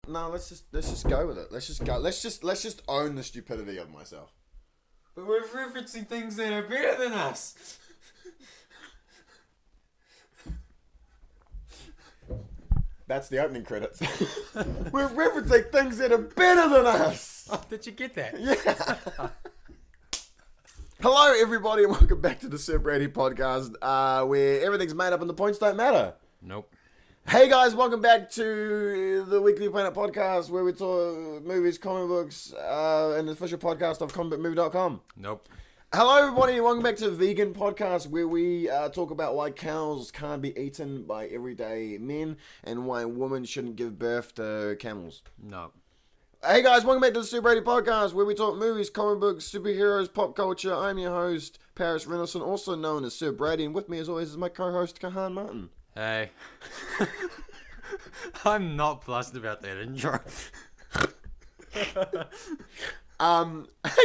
No, let's just go with it. Let's just own the stupidity of myself. But we're referencing things that are better than us. That's the opening credits. We're referencing things that are better than us. Oh, did you get that? Yeah. Hello, everybody, and welcome back to the Sir Brady Podcast, where everything's made up and the points don't matter. Nope. Hey guys, welcome back to the Weekly Planet Podcast, where we talk movies, comic books, and the official podcast of comicbookmovie.com. Nope. Hello everybody, welcome back to the Vegan Podcast, where we talk about why cows can't be eaten by everyday men, and why women shouldn't give birth to camels. No. Hey guys, welcome back to the Sir Brady Podcast, where we talk movies, comic books, superheroes, pop culture. I'm your host, Paris Renalson, also known as Sir Brady, and with me as always is my co-host, Cahan Martin. Hey. I'm not plussed about that intro. Hey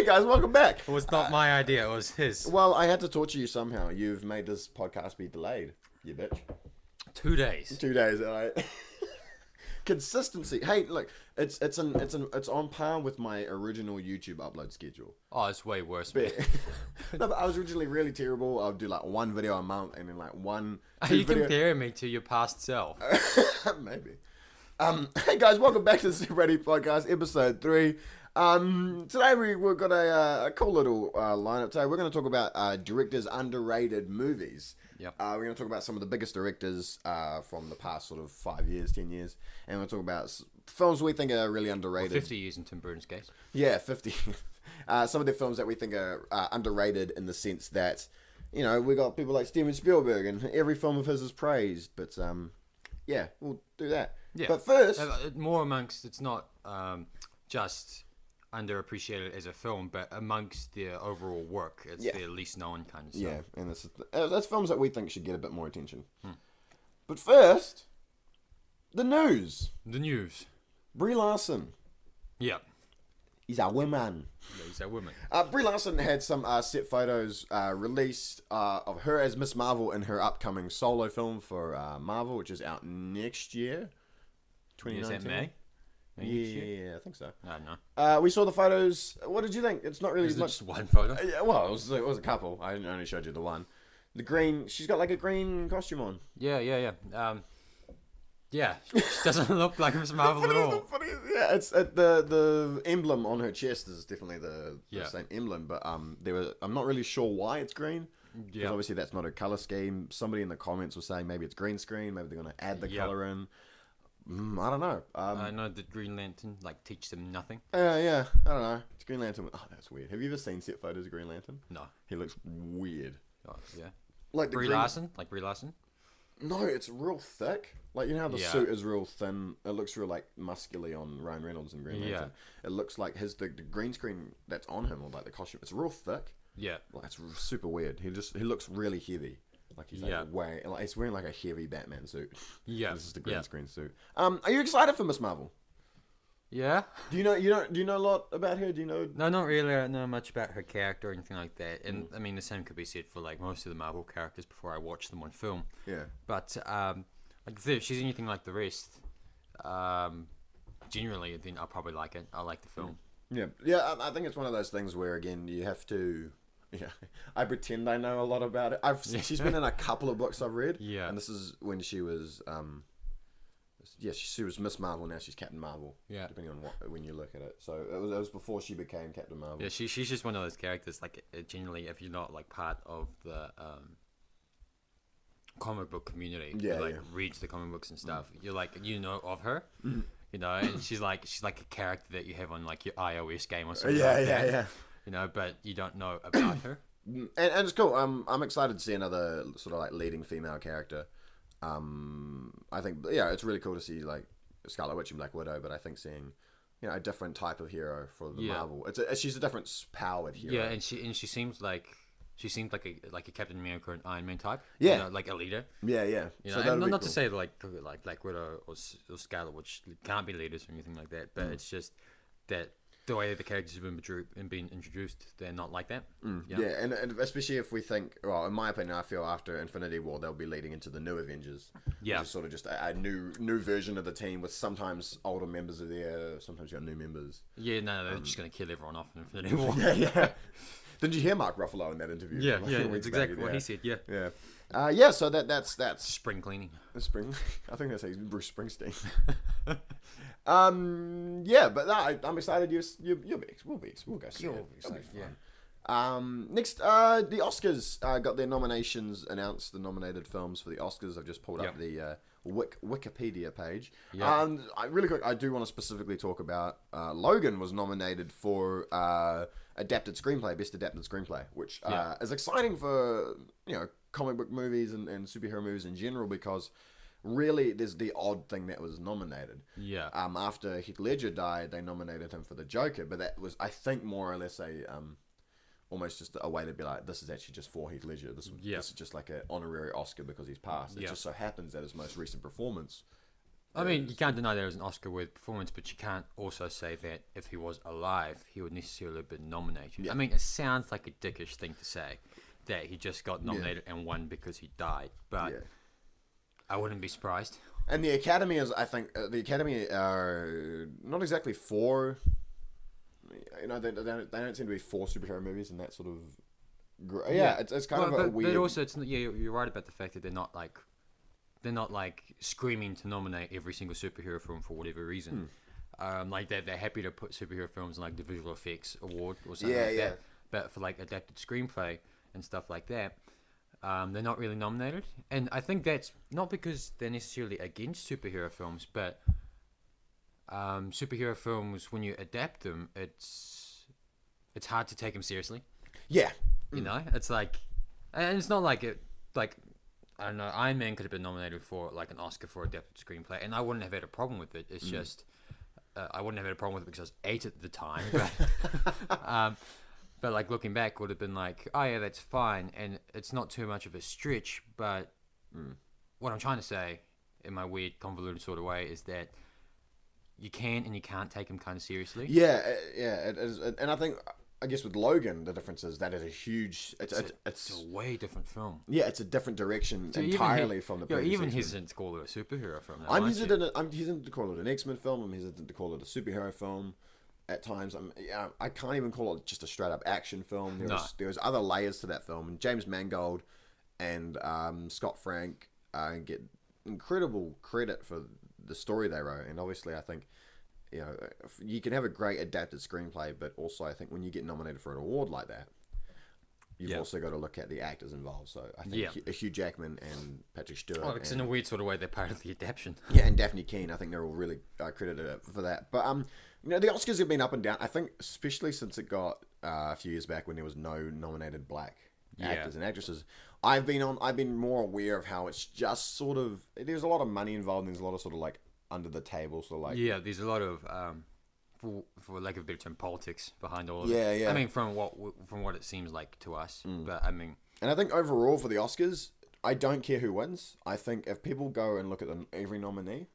guys, welcome back. It was not my idea, it was his. Well, I had to torture you somehow. You've made this podcast be delayed, you bitch. 2 days. 2 days, alright. Consistency. Hey, look, it's on par with my original YouTube upload schedule. Oh, it's way worse. No, but I was originally really terrible. I would do like one video a month and then like one. Are you comparing me to your past self? Maybe. Hey guys, welcome back to the Sir Brady Podcast, episode 3. Today we've got a cool little lineup. Today we're going to talk about directors' underrated movies. Yep. We're going to talk about some of the biggest directors from the past sort of 5 years, 10 years, and we'll talk about films we think are really underrated. Well, 50 years in Tim Burton's case. Yeah, 50. Some of the films that we think are underrated in the sense that, you know, we got people like Steven Spielberg, and every film of his is praised. But yeah, we'll do that. Yeah. But first, more amongst, it's not just underappreciated as a film, but amongst their overall work, it's their least known kind of stuff. Yeah, and that's films that we think should get a bit more attention. But first, the news. The news. Brie Larson. Yeah. He's a woman. Yeah, he's a woman. Brie Larson had some set photos released of her as Miss Marvel in her upcoming solo film for Marvel, which is out next year. 2019. Is that May? Yeah, I think so. I don't know. We saw the photos. What did you think? It's not really Is as it much. just one photo? Yeah, well, it was a couple. I only showed you the one. The green. She's got like a green costume on. Yeah. Yeah, she doesn't look like Miss Marvel at all. Yeah, it's the emblem on her chest is definitely the same emblem, but I'm not really sure why it's green. Because obviously that's not her color scheme. Somebody in the comments was saying maybe it's green screen. Maybe they're gonna add the color in. I don't know. I know that Green Lantern teach them nothing. Yeah. I don't know. It's Green Lantern. Oh, that's weird. Have you ever seen set photos of Green Lantern? No. He looks weird. Oh, yeah. Like the Brie Larson? Like Brie Larson? No, it's real thick. Like, you know how the suit is real thin? It looks real, like, muscularly on Ryan Reynolds and Green Lantern. It looks like the green screen that's on him, or like the costume, it's real thick. Yeah. Like, it's super weird. He looks really heavy. Like he's he's wearing like a heavy Batman suit. Yeah. This is the green screen suit. Are you excited for Miss Marvel? Yeah. Do you know a lot about her? Do you know? No, not really. I don't know much about her character or anything like that. And I mean, the same could be said for like most of the Marvel characters before I watch them on film. Yeah. But like if she's anything like the rest, generally, then I'll probably like it. I like the film. Yeah. I think it's one of those things where again you have to. Yeah, I pretend I know a lot about it. She's been in a couple of books I've read. Yeah, and this is when she was, she was Miss Marvel. Now she's Captain Marvel. Yeah, depending on when you look at it. So it was before she became Captain Marvel. Yeah, she's just one of those characters. Like generally, if you're not like part of the comic book community, reads the comic books and stuff, you're like of her. You know, and she's like a character that you have on like your iOS game or something. Yeah. You know, but you don't know about her. And it's cool. I'm excited to see another sort of like leading female character. I think it's really cool to see like Scarlet Witch and Black Widow, but I think seeing a different type of hero for the Marvel. She's a different powered hero. Yeah, and she seems like a Captain America and Iron Man type. Yeah, you know, like a leader. Yeah. You know, so not to say like Black Widow or Scarlet Witch can't be leaders or anything like that, but it's just that the way the characters have been introduced, they're not like that. Yeah, and especially if we think, well, in my opinion, I feel after Infinity War, they'll be leading into the new Avengers. Yeah. Which is sort of just a new version of the team with sometimes older members are there, sometimes you have new members. Yeah, no, they're just going to kill everyone off in Infinity War. Yeah. Didn't you hear Mark Ruffalo in that interview? Yeah, that's exactly what he said, yeah. Yeah, so that's spring cleaning. Spring. I think that's Bruce Springsteen. Yeah, but I'm excited. We'll go see it. It'll be fun. Next, the Oscars got their nominations announced. The nominated films for the Oscars. I've just pulled up the Wikipedia page. Really quick, I do want to specifically talk about Logan was nominated for adapted screenplay, best adapted screenplay, which is exciting for comic book movies and superhero movies in general, because really there's the odd thing that was nominated. Yeah. After Heath Ledger died, they nominated him for the Joker, but that was, I think, more or less a almost just a way to be like, this is actually just for Heath Ledger. This is just like an honorary Oscar because he's passed. It just so happens that his most recent performance. I mean, you can't deny there was an Oscar-worthy performance, but you can't also say that if he was alive, he would necessarily have been nominated. Yeah. I mean, it sounds like a dickish thing to say, that he just got nominated and won because he died, but I wouldn't be surprised. And the Academy is, I think, the Academy are not exactly for, they don't seem to be for superhero movies and that sort of, it's kind of a weird. But also, you're right about the fact that they're not like screaming to nominate every single superhero film for whatever reason. Like they're happy to put superhero films in like the visual effects award or something that. But for like adapted screenplay and stuff like that, they're not really nominated. And I think that's not because they're necessarily against superhero films, but superhero films, when you adapt them, it's hard to take them seriously. Yeah. It's like, and it's not like it, like, I don't know, Iron Man could have been nominated for like an Oscar for adapted screenplay, and I wouldn't have had a problem with it. It's just, I wouldn't have had a problem with it because I was 8 at the time. But like looking back, would have been like, oh yeah, that's fine, and it's not too much of a stretch. But what I'm trying to say, in my weird, convoluted sort of way, is that you can and you can't take him kind of seriously. Yeah, it is, and I guess with Logan, the difference is that is a huge. It's a way different film. Yeah, it's a different direction entirely from the previous. You're even hesitant to call it a superhero film. Now, I'm hesitant to call it an X-Men film. I'm hesitant to call it a superhero film. At times, I can't even call it just a straight up action film. There's other layers to that film, and James Mangold and Scott Frank get incredible credit for the story they wrote. And obviously, I think you can have a great adapted screenplay, but also I think when you get nominated for an award like that, you've also got to look at the actors involved. So I think Hugh Jackman and Patrick Stewart. Oh, it's in a weird sort of way they're part of the adaptation. Yeah, and Daphne Keane. I think they're all really credited for that. But the Oscars have been up and down. I think especially since it got a few years back when there was no nominated black actors and actresses. I've been more aware of how it's just sort of, there's a lot of money involved. And there's a lot of sort of like under the table, so like there's a lot of for lack of a better term, politics behind all of it. Yeah. I mean, from what it seems like to us, but I mean, and I think overall for the Oscars, I don't care who wins. I think if people go and look at every nominee,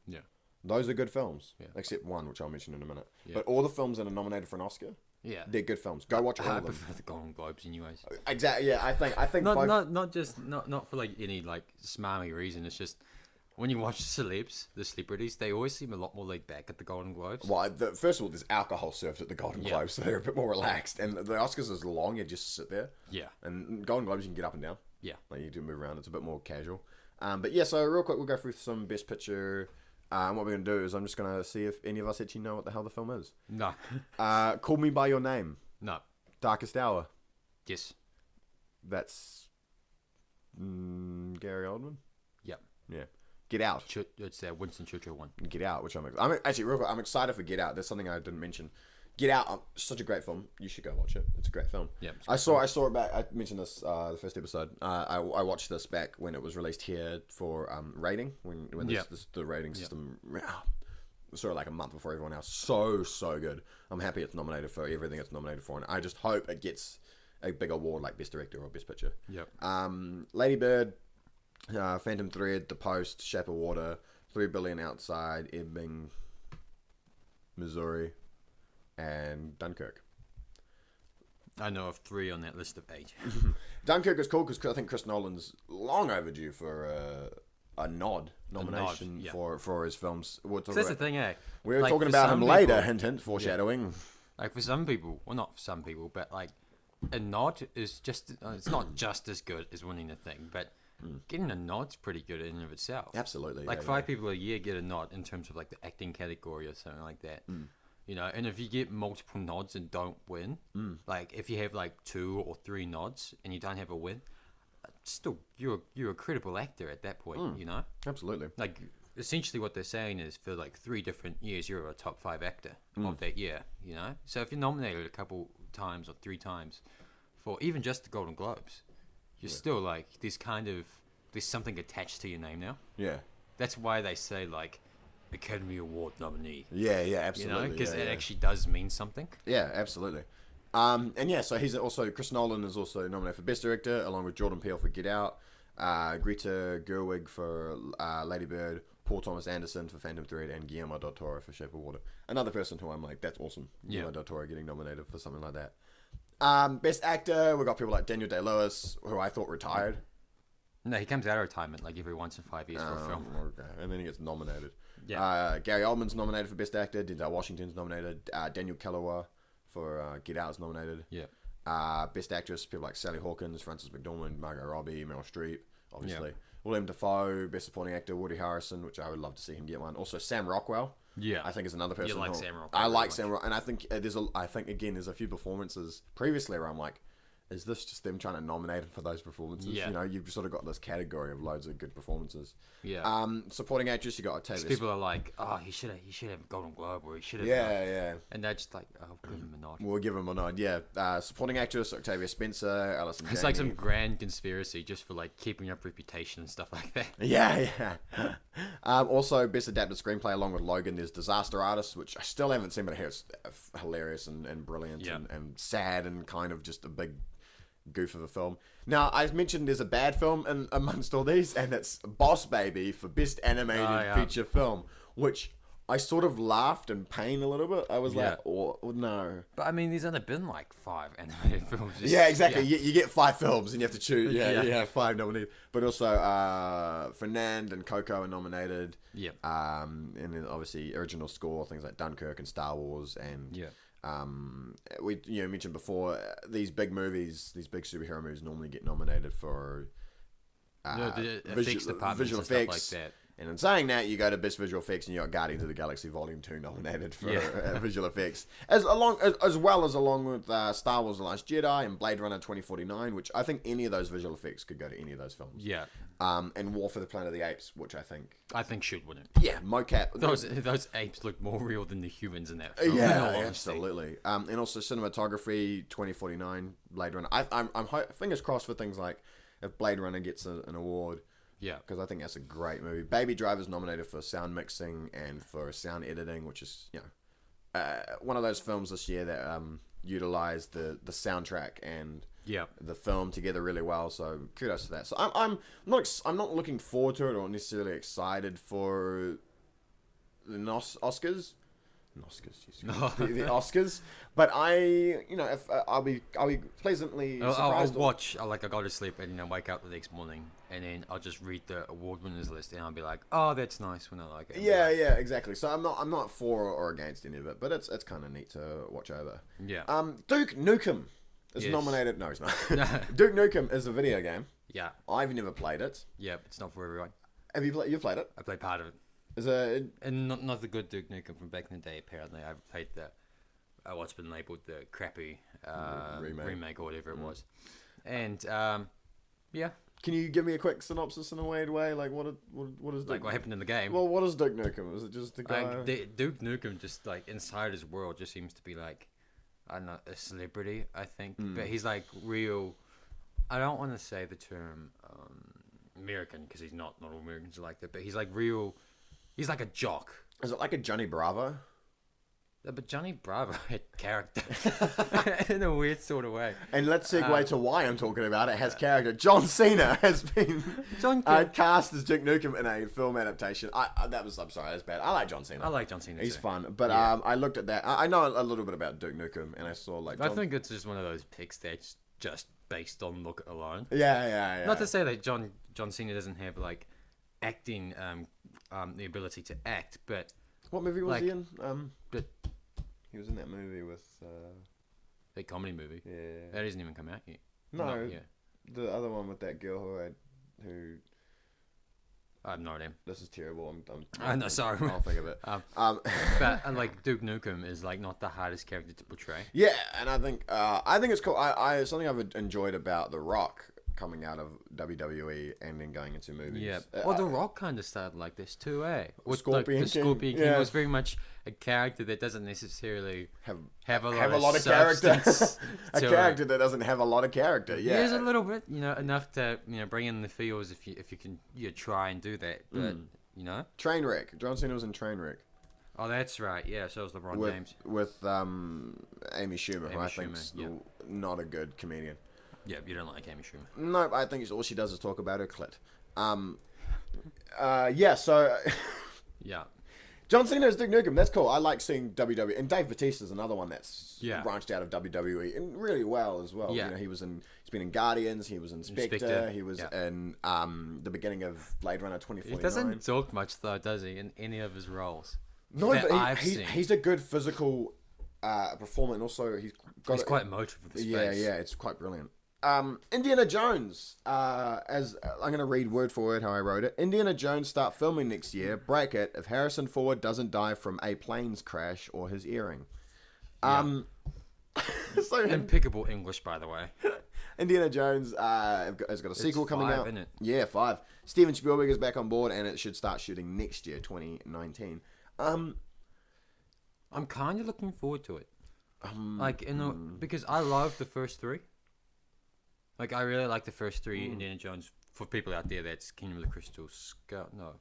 those are good films, except one, which I'll mention in a minute. But all the films that are nominated for an Oscar, they're good films. Go watch all of them. I prefer the Golden Globes, anyways. Exactly. Yeah, I think not for like any like smarmy reason. It's just, when you watch the celebrities, they always seem a lot more laid back at the Golden Globes. Well, first of all, there's alcohol served at the Golden Globes, so they're a bit more relaxed. And the Oscars is long, you just sit there. Yeah. And Golden Globes, you can get up and down. Yeah. Like you do move around. It's a bit more casual. But yeah, so real quick, we'll go through some Best Picture. And what we're going to do is I'm just going to see if any of us actually know what the hell the film is. No. Call Me By Your Name. No. Darkest Hour. Yes. That's Gary Oldman? Yep. Yeah. Get Out. It's Winston Churchill one. Get Out, which I'm actually real quick, I'm excited for Get Out. There's something I didn't mention. Get Out, such a great film. You should go watch it. It's a great film. Yeah. I saw it back. I mentioned this the first episode. I watched this back when it was released here for rating when the rating system. Sort of like a month before everyone else. So good. I'm happy it's nominated for everything it's nominated for, and I just hope it gets a big award like Best Director or Best Picture. Yep. Lady Bird. Phantom Thread, The Post, Shape of Water, 3 Billion Outside, Ebbing, Missouri, and Dunkirk. I know of 3 on that list of 8. Dunkirk is cool because I think Chris Nolan's long overdue for a nomination for his films. That's the thing, eh? We were talking about him later, hint, hint, foreshadowing. Yeah. Like for some people, well, not for some people, but like a nod is just, it's not just as good as winning a thing, but getting a nod's pretty good in and of itself. Absolutely. Like 5 people a year get a nod in terms of like the acting category or something like that. You know, and if you get multiple nods and don't win, like if you have like 2 or 3 nods and you don't have a win, still you're a credible actor at that point, you know? Absolutely. Like essentially what they're saying is for like 3 different years you're a top 5 actor of that year, you know? So if you're nominated a couple times or 3 times for even just the Golden Globes, you're still like there's something attached to your name now. Yeah. That's why they say like Academy Award nominee. Yeah, absolutely. You know, because it actually does mean something. Yeah, absolutely. So he's also, Chris Nolan is also nominated for Best Director, along with Jordan Peele for Get Out, Greta Gerwig for Lady Bird, Paul Thomas Anderson for Phantom Thread, and Guillermo del Toro for Shape of Water. Another person who I'm like, that's awesome. Guillermo del Toro getting nominated for something like that. Best Actor, we've got people like Daniel Day-Lewis, who I thought retired. No, he comes out of retirement like every once in 5 years for a film. Okay. And then he gets nominated. Yeah. Gary Oldman's nominated for Best Actor. Denzel Washington's nominated. Daniel Kaluuya for Get Out's nominated. Yeah. Best Actress, people like Sally Hawkins, Frances McDormand, Margot Robbie, Meryl Streep, obviously. William Dafoe, Best Supporting Actor, Woody Harrelson, which I would love to see him get one. Also, Sam Rockwell. Yeah. I think is another person. You like Sam Rockwell. I like Sam Rockwell. And I think there's a few performances previously where I'm like, is this just them trying to nominate him for those performances? Yeah. You know, you've sort of got this category of loads of good performances. Yeah. Supporting actress, you got Octavia. People are like, oh, he should have a Golden Globe, or he should have. Yeah. And they're just like, oh, give him a nod. We'll give him a nod. Yeah. Supporting actress, Octavia Spencer, Alison. It's like some grand conspiracy just for like keeping up reputation and stuff like that. Yeah. Also, best adapted screenplay along with Logan. There's Disaster Artist, which I still haven't seen, but I hear it's hilarious and brilliant and sad and kind of just a big goof of a film. Now, I mentioned there's a bad film amongst all these, and it's Boss Baby for Best Animated Feature Film, which I sort of laughed in pain a little bit. I was like, oh, no. But I mean, there's only been like 5 animated films. Yeah, exactly. Yeah. You get 5 films and you have to choose. Yeah, 5 nominees. But also, Fernand and Coco are nominated. Yep. And then obviously original score, things like Dunkirk and Star Wars and... Yeah. We mentioned before these big movies, these big superhero movies normally get nominated for the effects departments and stuff like that. And in saying that, you go to Best Visual Effects and you got Guardians of the Galaxy Volume 2 nominated for visual effects, as well as with Star Wars: The Last Jedi and Blade Runner 2049, which I think any of those visual effects could go to any of those films. Yeah. And War for the Planet of the Apes, which I think should win it. Yeah, mocap. Those apes look more real than the humans in that film. Yeah, absolutely. And also cinematography 2049, Blade Runner. I'm fingers crossed for things like if Blade Runner gets an award. Yeah, because I think that's a great movie. Baby Driver's nominated for sound mixing and for sound editing, which is one of those films this year that utilized the soundtrack and the film together really well. So kudos to that. So I'm not looking forward to it or necessarily excited for the Oscars. The Oscars, but if I'll be pleasantly surprised. I'll watch. I go to sleep and wake up the next morning, and then I'll just read the award winners list, and I'll be like, oh, that's nice when I like it. Yeah, exactly. So I'm not for or against any of it, but it's kind of neat to watch over. Yeah. Duke Nukem is nominated. No, he's not. Duke Nukem is a video game. Yeah. I've never played it. Yeah, it's not for everyone. Have you played? You've played it? I played part of it. And not the good Duke Nukem from back in the day. Apparently, I've played what's been labelled the crappy remake or whatever it was. And yeah. Can you give me a quick synopsis in a weird way? Like what is Duke? Like what happened in the game? Well, what is Duke Nukem? Is it just the guy? Duke Nukem just like inside his world just seems to be like I don't know, a celebrity. I think, but he's like real. I don't want to say the term American because he's not all Americans are like that. But he's like real. He's like a jock. Is it like a Johnny Bravo? But Johnny Bravo had character in a weird sort of way. And let's segue to why I'm talking about it. Has character. John Cena has been cast as Duke Nukem in a film adaptation. I'm sorry, that's bad. I like John Cena. I like John Cena. He's too. fun. But I looked at that. I know a little bit about Duke Nukem, and I saw like. I think it's just one of those picks that's just based on look alone. Yeah. Not to say that John Cena doesn't have like acting, the ability to act, but. What movie was he in? But he was in that movie with that comedy movie. Yeah, that hasn't even come out yet. No, the other one with that girl who. I have no idea. This is terrible. I'm sorry. I'll think of it. But like Duke Nukem is like not the hardest character to portray. Yeah, and I think it's cool. Something I've enjoyed about The Rock coming out of WWE and then going into movies. Yeah. Well, The Rock kind of started like this too, eh? With Scorpion the King. Scorpion King was very much a character that doesn't necessarily have a lot of character. A character it. that doesn't have a lot of character. Yeah. There's a little bit, enough to bring in the feels if you can try and do that. But Trainwreck. John Cena was in Trainwreck. Oh, that's right. Yeah, so was LeBron James with Amy Schumer, who I think's not a good comedian. Yeah, you don't like Amy Schumer. No, I think all she does is talk about her clit. So... yeah. John Cena is Duke Nukem. That's cool. I like seeing WWE. And Dave Bautista's another one that's branched out of WWE and really well as well. Yeah. He's been in Guardians. He was in Spectre. He was in the beginning of Blade Runner 2049. He doesn't talk much, though, does he, in any of his roles? No, but he's a good physical performer. And also, he's quite emotive with his face. Yeah, it's quite brilliant. Indiana Jones, as I'm going to read word for word how I wrote it. Indiana Jones start filming next year, bracket, if Harrison Ford doesn't die from a plane's crash or his earring. So impeccable English, by the way. Indiana Jones has got a sequel coming out. Isn't it? Yeah, 5. Steven Spielberg is back on board, and it should start shooting next year, 2019. I'm kind of looking forward to it. Because I love the first 3. Like, I really like the first 3 Indiana Jones. For people out there, that's Kingdom of the Crystal Skull. No,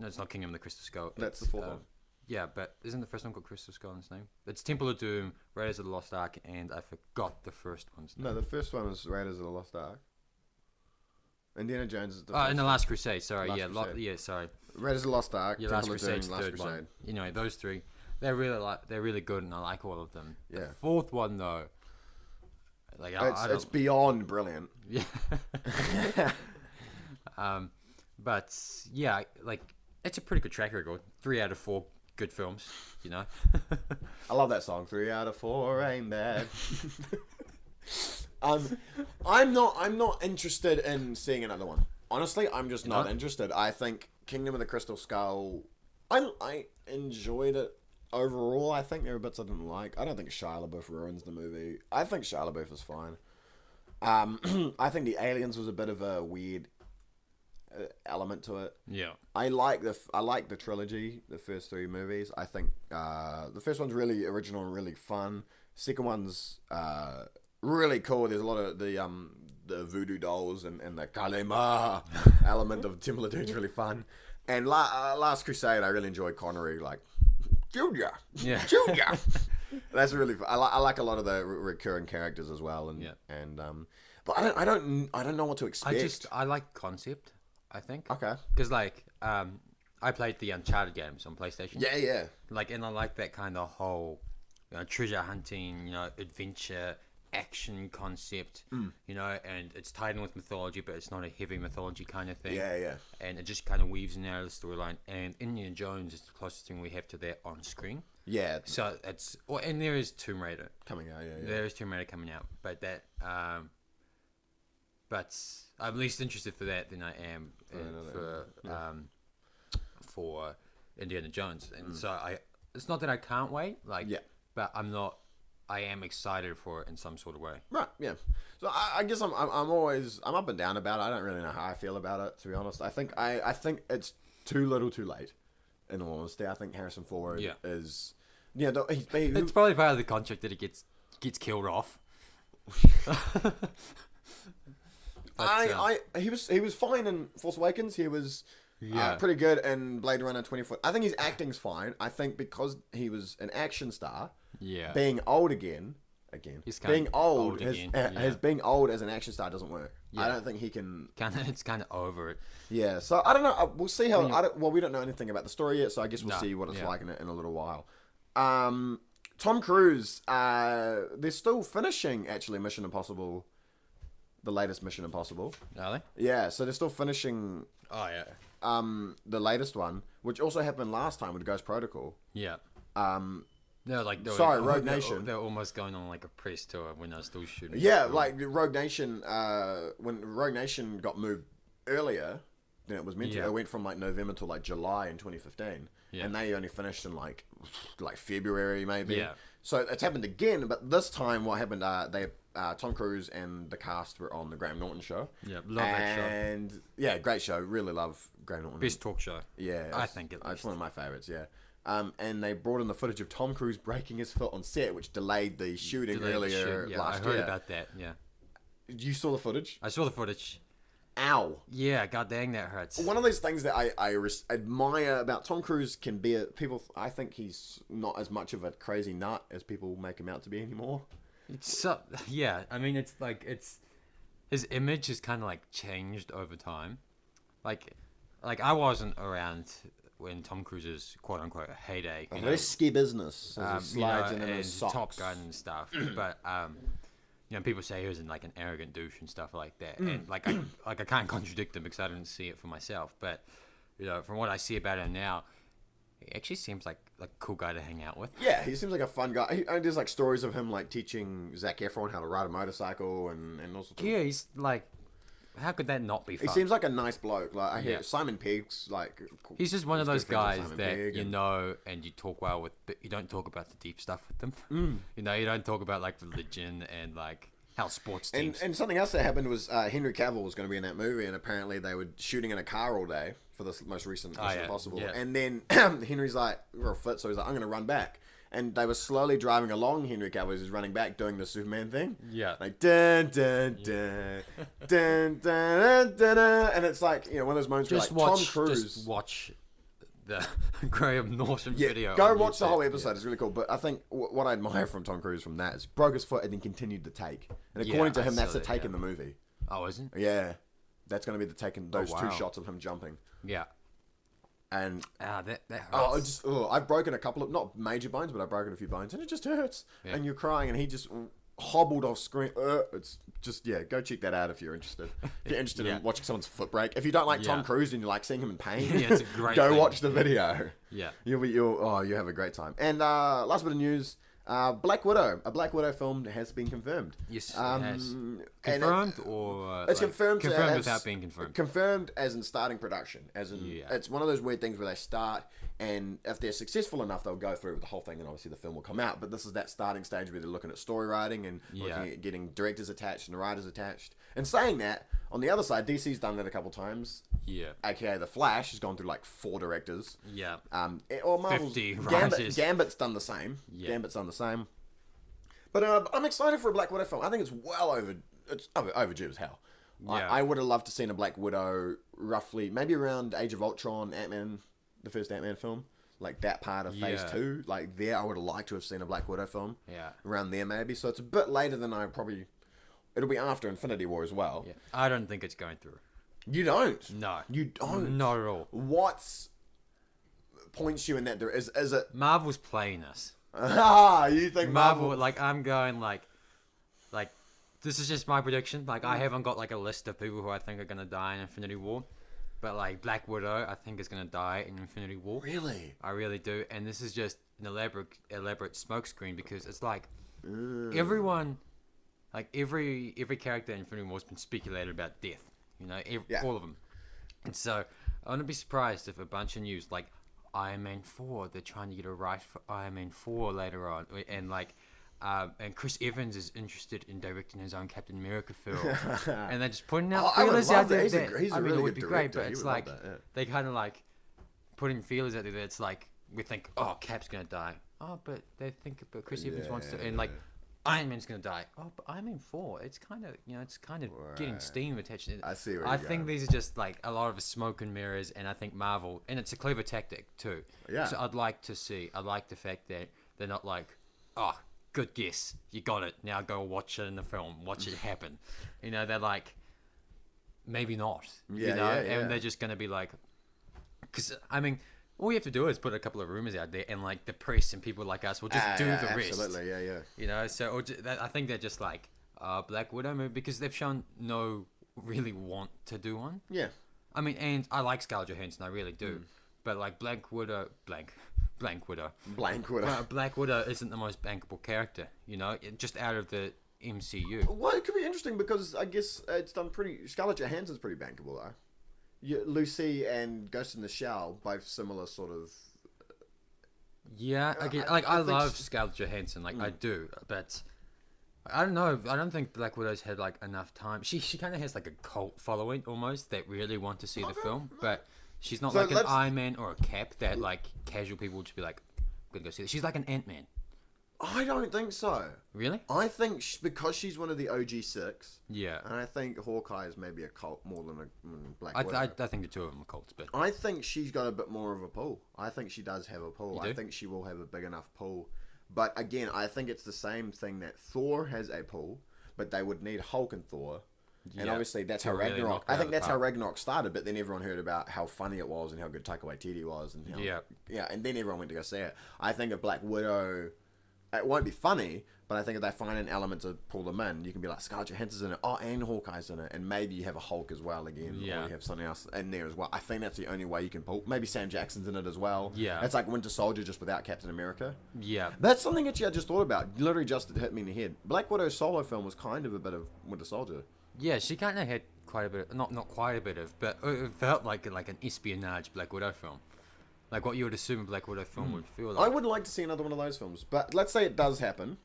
it's not Kingdom of the Crystal Skull. That's the 4th one. Yeah, but isn't the first one called Crystal Skull in its name? It's Temple of Doom, Raiders of the Lost Ark, and I forgot the first one's name. No, the first one was Raiders of the Lost Ark. Indiana Jones is the first and the Last Crusade, sorry. Crusade. Sorry. Raiders of the Lost Ark, Last Crusade, third one. Anyway, those 3, they're really good, and I like all of them. Yeah. The 4th one, though... Like it's beyond brilliant. Yeah. But yeah, like it's a pretty good track record. 3 out of 4 good films, I love that song. 3 out of 4 ain't bad. I'm not interested in seeing another one. Honestly, I'm just not interested. I think Kingdom of the Crystal Skull. I enjoyed it. Overall, I think there are bits I didn't like. I don't think Shia LaBeouf ruins the movie. I think Shia LaBeouf is fine. I think the aliens was a bit of a weird element to it. Yeah. I like the trilogy, the first 3 movies. I think the first one's really original and really fun. Second one's really cool. There's a lot of the voodoo dolls and the Kalema element of Temple of Doom's really fun. And Last Crusade, I really enjoyed Connery, like Junior. Yeah. Junior. That's really fun. I like a lot of the recurring characters as well, but I don't know what to expect. I like concept. I think. Okay. Because I played the Uncharted games on PlayStation. Yeah. And I like that kind of whole, treasure hunting, adventure, action concept, and it's tied in with mythology, but it's not a heavy mythology kind of thing. Yeah. And it just kind of weaves in and out of the storyline. And Indiana Jones is the closest thing we have to that on screen. Yeah. So and there is Tomb Raider coming out. Yeah. There is Tomb Raider coming out, but that, but I'm least interested for that than I am for Indiana Jones. And so it's not that I can't wait, but I am excited for it in some sort of way. Right, yeah. So I guess I'm up and down about it. I don't really know how I feel about it, to be honest. I think it's too little too late, in all honesty. I think Harrison Ford is... Yeah, it's probably part of the contract that it gets killed off. He was fine in Force Awakens. He was Pretty good in Blade Runner 2040. I think his acting's fine. I think because he was an action star, being old again, being old being old as an action star doesn't work. I don't think he can. It's kind of over it. Yeah, so I don't know. We'll see how. We don't know anything about the story yet, so I guess we'll see what it's like in a little while. Tom Cruise, they're still finishing actually Mission Impossible, the latest Mission Impossible. Are they? Yeah, so they're still finishing. Oh yeah. The latest one, which also happened last time with Ghost Protocol. Yeah. Rogue Nation. They're almost going on like a press tour when they're still shooting. Yeah, like Rogue Nation. When Rogue Nation got moved earlier than it was meant to, it went from like November to like July in 2015, and they only finished in like February maybe. Yeah. So it's happened again, but this time what happened? Tom Cruise and the cast were on the Graham Norton show. Yeah, love that show. And yeah, great show. Really love Graham Norton. Best talk show. Yeah, I think it's one of my favorites. Yeah. And they brought in the footage of Tom Cruise breaking his foot on set, which delayed the shooting earlier last year. I heard about that. Yeah. You saw the footage? I saw the footage. Ow. Yeah, god dang, that hurts. One of those things that I admire about Tom Cruise can be I think he's not as much of a crazy nut as people make him out to be anymore. I mean, it's like his image has kind of like changed over time. Like I wasn't around when Tom Cruise's quote unquote heyday. Risky business. Slides in his socks. Top Gun and stuff. But people say he was like an arrogant douche and stuff like that. And I can't contradict him because I didn't see it for myself. But from what I see about him now, he actually seems like a cool guy to hang out with. Yeah, he seems like a fun guy. There's like stories of him like teaching Zac Efron how to ride a motorcycle and all sorts of. Yeah, he's like, how could that not be fun? He seems like a nice bloke. Like I hear Simon Pegg's like. He's just one of those guys that and you talk well with, but you don't talk about the deep stuff with them. You don't talk about like religion and like how sports teams. And something else that happened was Henry Cavill was going to be in that movie, and apparently they were shooting in a car all day for this most recent Mission Impossible. Yeah. And then Henry's like, we're fit, so he's like, I'm going to run back. And they were slowly driving along. Henry Cavill was running back, doing the Superman thing. Yeah. Like, dun, dun, dun, dun, dun, dun, dun, dun. And it's like, one of those moments where Tom Cruise. Just watch the Graham Norton video. Go watch the whole episode. It's really cool. But I think what I admire from Tom Cruise from that is broke his foot and then continued the take. And according to him, that's the take in the movie. Oh, isn't it? Yeah. That's going to be the take in those two shots of him jumping. Yeah. And that hurts. I've broken a couple of, not major bones, but I've broken a few bones, and it just hurts. Yeah. And you're crying, and he just hobbled off screen. It's just go check that out if you're interested. If you're interested in watching someone's foot break. If you don't like Tom Cruise and you like seeing him in pain, it's a great go watch the video. Yeah, you have a great time. And last bit of news. Black Widow. A Black Widow film has been confirmed. Yes, it has. Confirmed or... It's confirmed. Confirmed without being confirmed. Confirmed as in starting production. As in, it's one of those weird things where they start, and if they're successful enough, they'll go through with the whole thing, and obviously the film will come out. But this is that starting stage where they're looking at story writing and looking at getting directors attached and writers attached. And saying that, on the other side, DC's done that a couple times. Yeah. AKA The Flash has gone through like 4 directors. Yeah. Or Marvel's 50 writers. Gambit's done the same. Yeah. Gambit's done the same. But I'm excited for a Black Widow film. I think it's overdue as hell. Yeah. I would have loved to seen a Black Widow roughly, maybe around Age of Ultron, Ant-Man, the first Ant-Man film. Like that part of Phase 2. Like there, I would have liked to have seen a Black Widow film. Yeah. Around there maybe. So it's a bit later than I probably... It'll be after Infinity War as well. Yeah. I don't think it's going through. You don't? No. You don't? Not at all. What points you in that direction? Is it... Marvel's playing us. You think Marvel... Like, I'm going like, this is just my prediction. Like, I haven't got like a list of people who I think are going to die in Infinity War. But like, Black Widow, I think is going to die in Infinity War. Really? I really do. And this is just an elaborate smokescreen because it's like, everyone... Like, every character in Infinity War has been speculated about death. All of them. And so, I wouldn't be surprised if a bunch of news, like Iron Man 4, they're trying to get a right for Iron Man 4 later on. And, like, and Chris Evans is interested in directing his own Captain America film. And they're just putting out feelers out there. He's a really good director. Great, but it's like, they kind of, like, putting feelers out there that it's like, we think, Cap's going to die. Oh, but they think, but Chris Evans wants to. And, like, Iron Man's gonna die. Oh, but Iron Man 4, it's kind of getting steam attached. I see where I think these are just like a lot of smoke and mirrors, and I think Marvel, and it's a clever tactic too. Yeah. So I like the fact that they're not like, oh, good guess, you got it. Now go watch it in the film, watch it happen. They're like, maybe not. And they're just gonna be like, because I mean, all you have to do is put a couple of rumors out there, and like the press and people like us will just do the rest. Absolutely, yeah. So I think they're just like Black Widow movie, because they've shown no really want to do one. Yeah. I mean, and I like Scarlett Johansson, I really do, but like Black Widow isn't the most bankable character, just out of the MCU. Well, it could be interesting because I guess it's done pretty. Scarlett Johansson's pretty bankable though. Lucy and Ghost in the Shell, both similar sort of. Yeah, I love Scarlett Johansson, I do, but I don't know. I don't think Black Widow's had like enough time. She kind of has like a cult following almost that really want to see the film, but she's not like an Iron Man or a Cap that like casual people would just be like, "Gonna go see it." She's like an Ant-Man. I don't think so. Really? I think because she's one of the OG6. Yeah. And I think Hawkeye is maybe a cult more than a Black Widow. I think the two of them are cults, but I think she's got a bit more of a pull. I think she does have a pull. You do? I think she will have a big enough pull. But again, I think it's the same thing that Thor has a pull, but they would need Hulk and Thor. And obviously that's how really Ragnarok. I think that's how Ragnarok started. But then everyone heard about how funny it was and how good Taika Waititi was, and how, and then everyone went to go see it. I think a Black Widow, it won't be funny, but I think if they find an element to pull them in, you can be like, Scarlett Johansson's in it, and Hawkeye's in it, and maybe you have a Hulk as well again, or you have something else in there as well. I think that's the only way you can pull. Maybe Sam Jackson's in it as well. Yeah. It's like Winter Soldier just without Captain America. Yeah. That's something actually I just thought about. Literally just hit me in the head. Black Widow's solo film was kind of a bit of Winter Soldier. Yeah, she kind of had quite a bit, not quite a bit of, but it felt like an espionage Black Widow film. Like what you would assume a Black Widow film would feel like. I would like to see another one of those films, but let's say it does happen.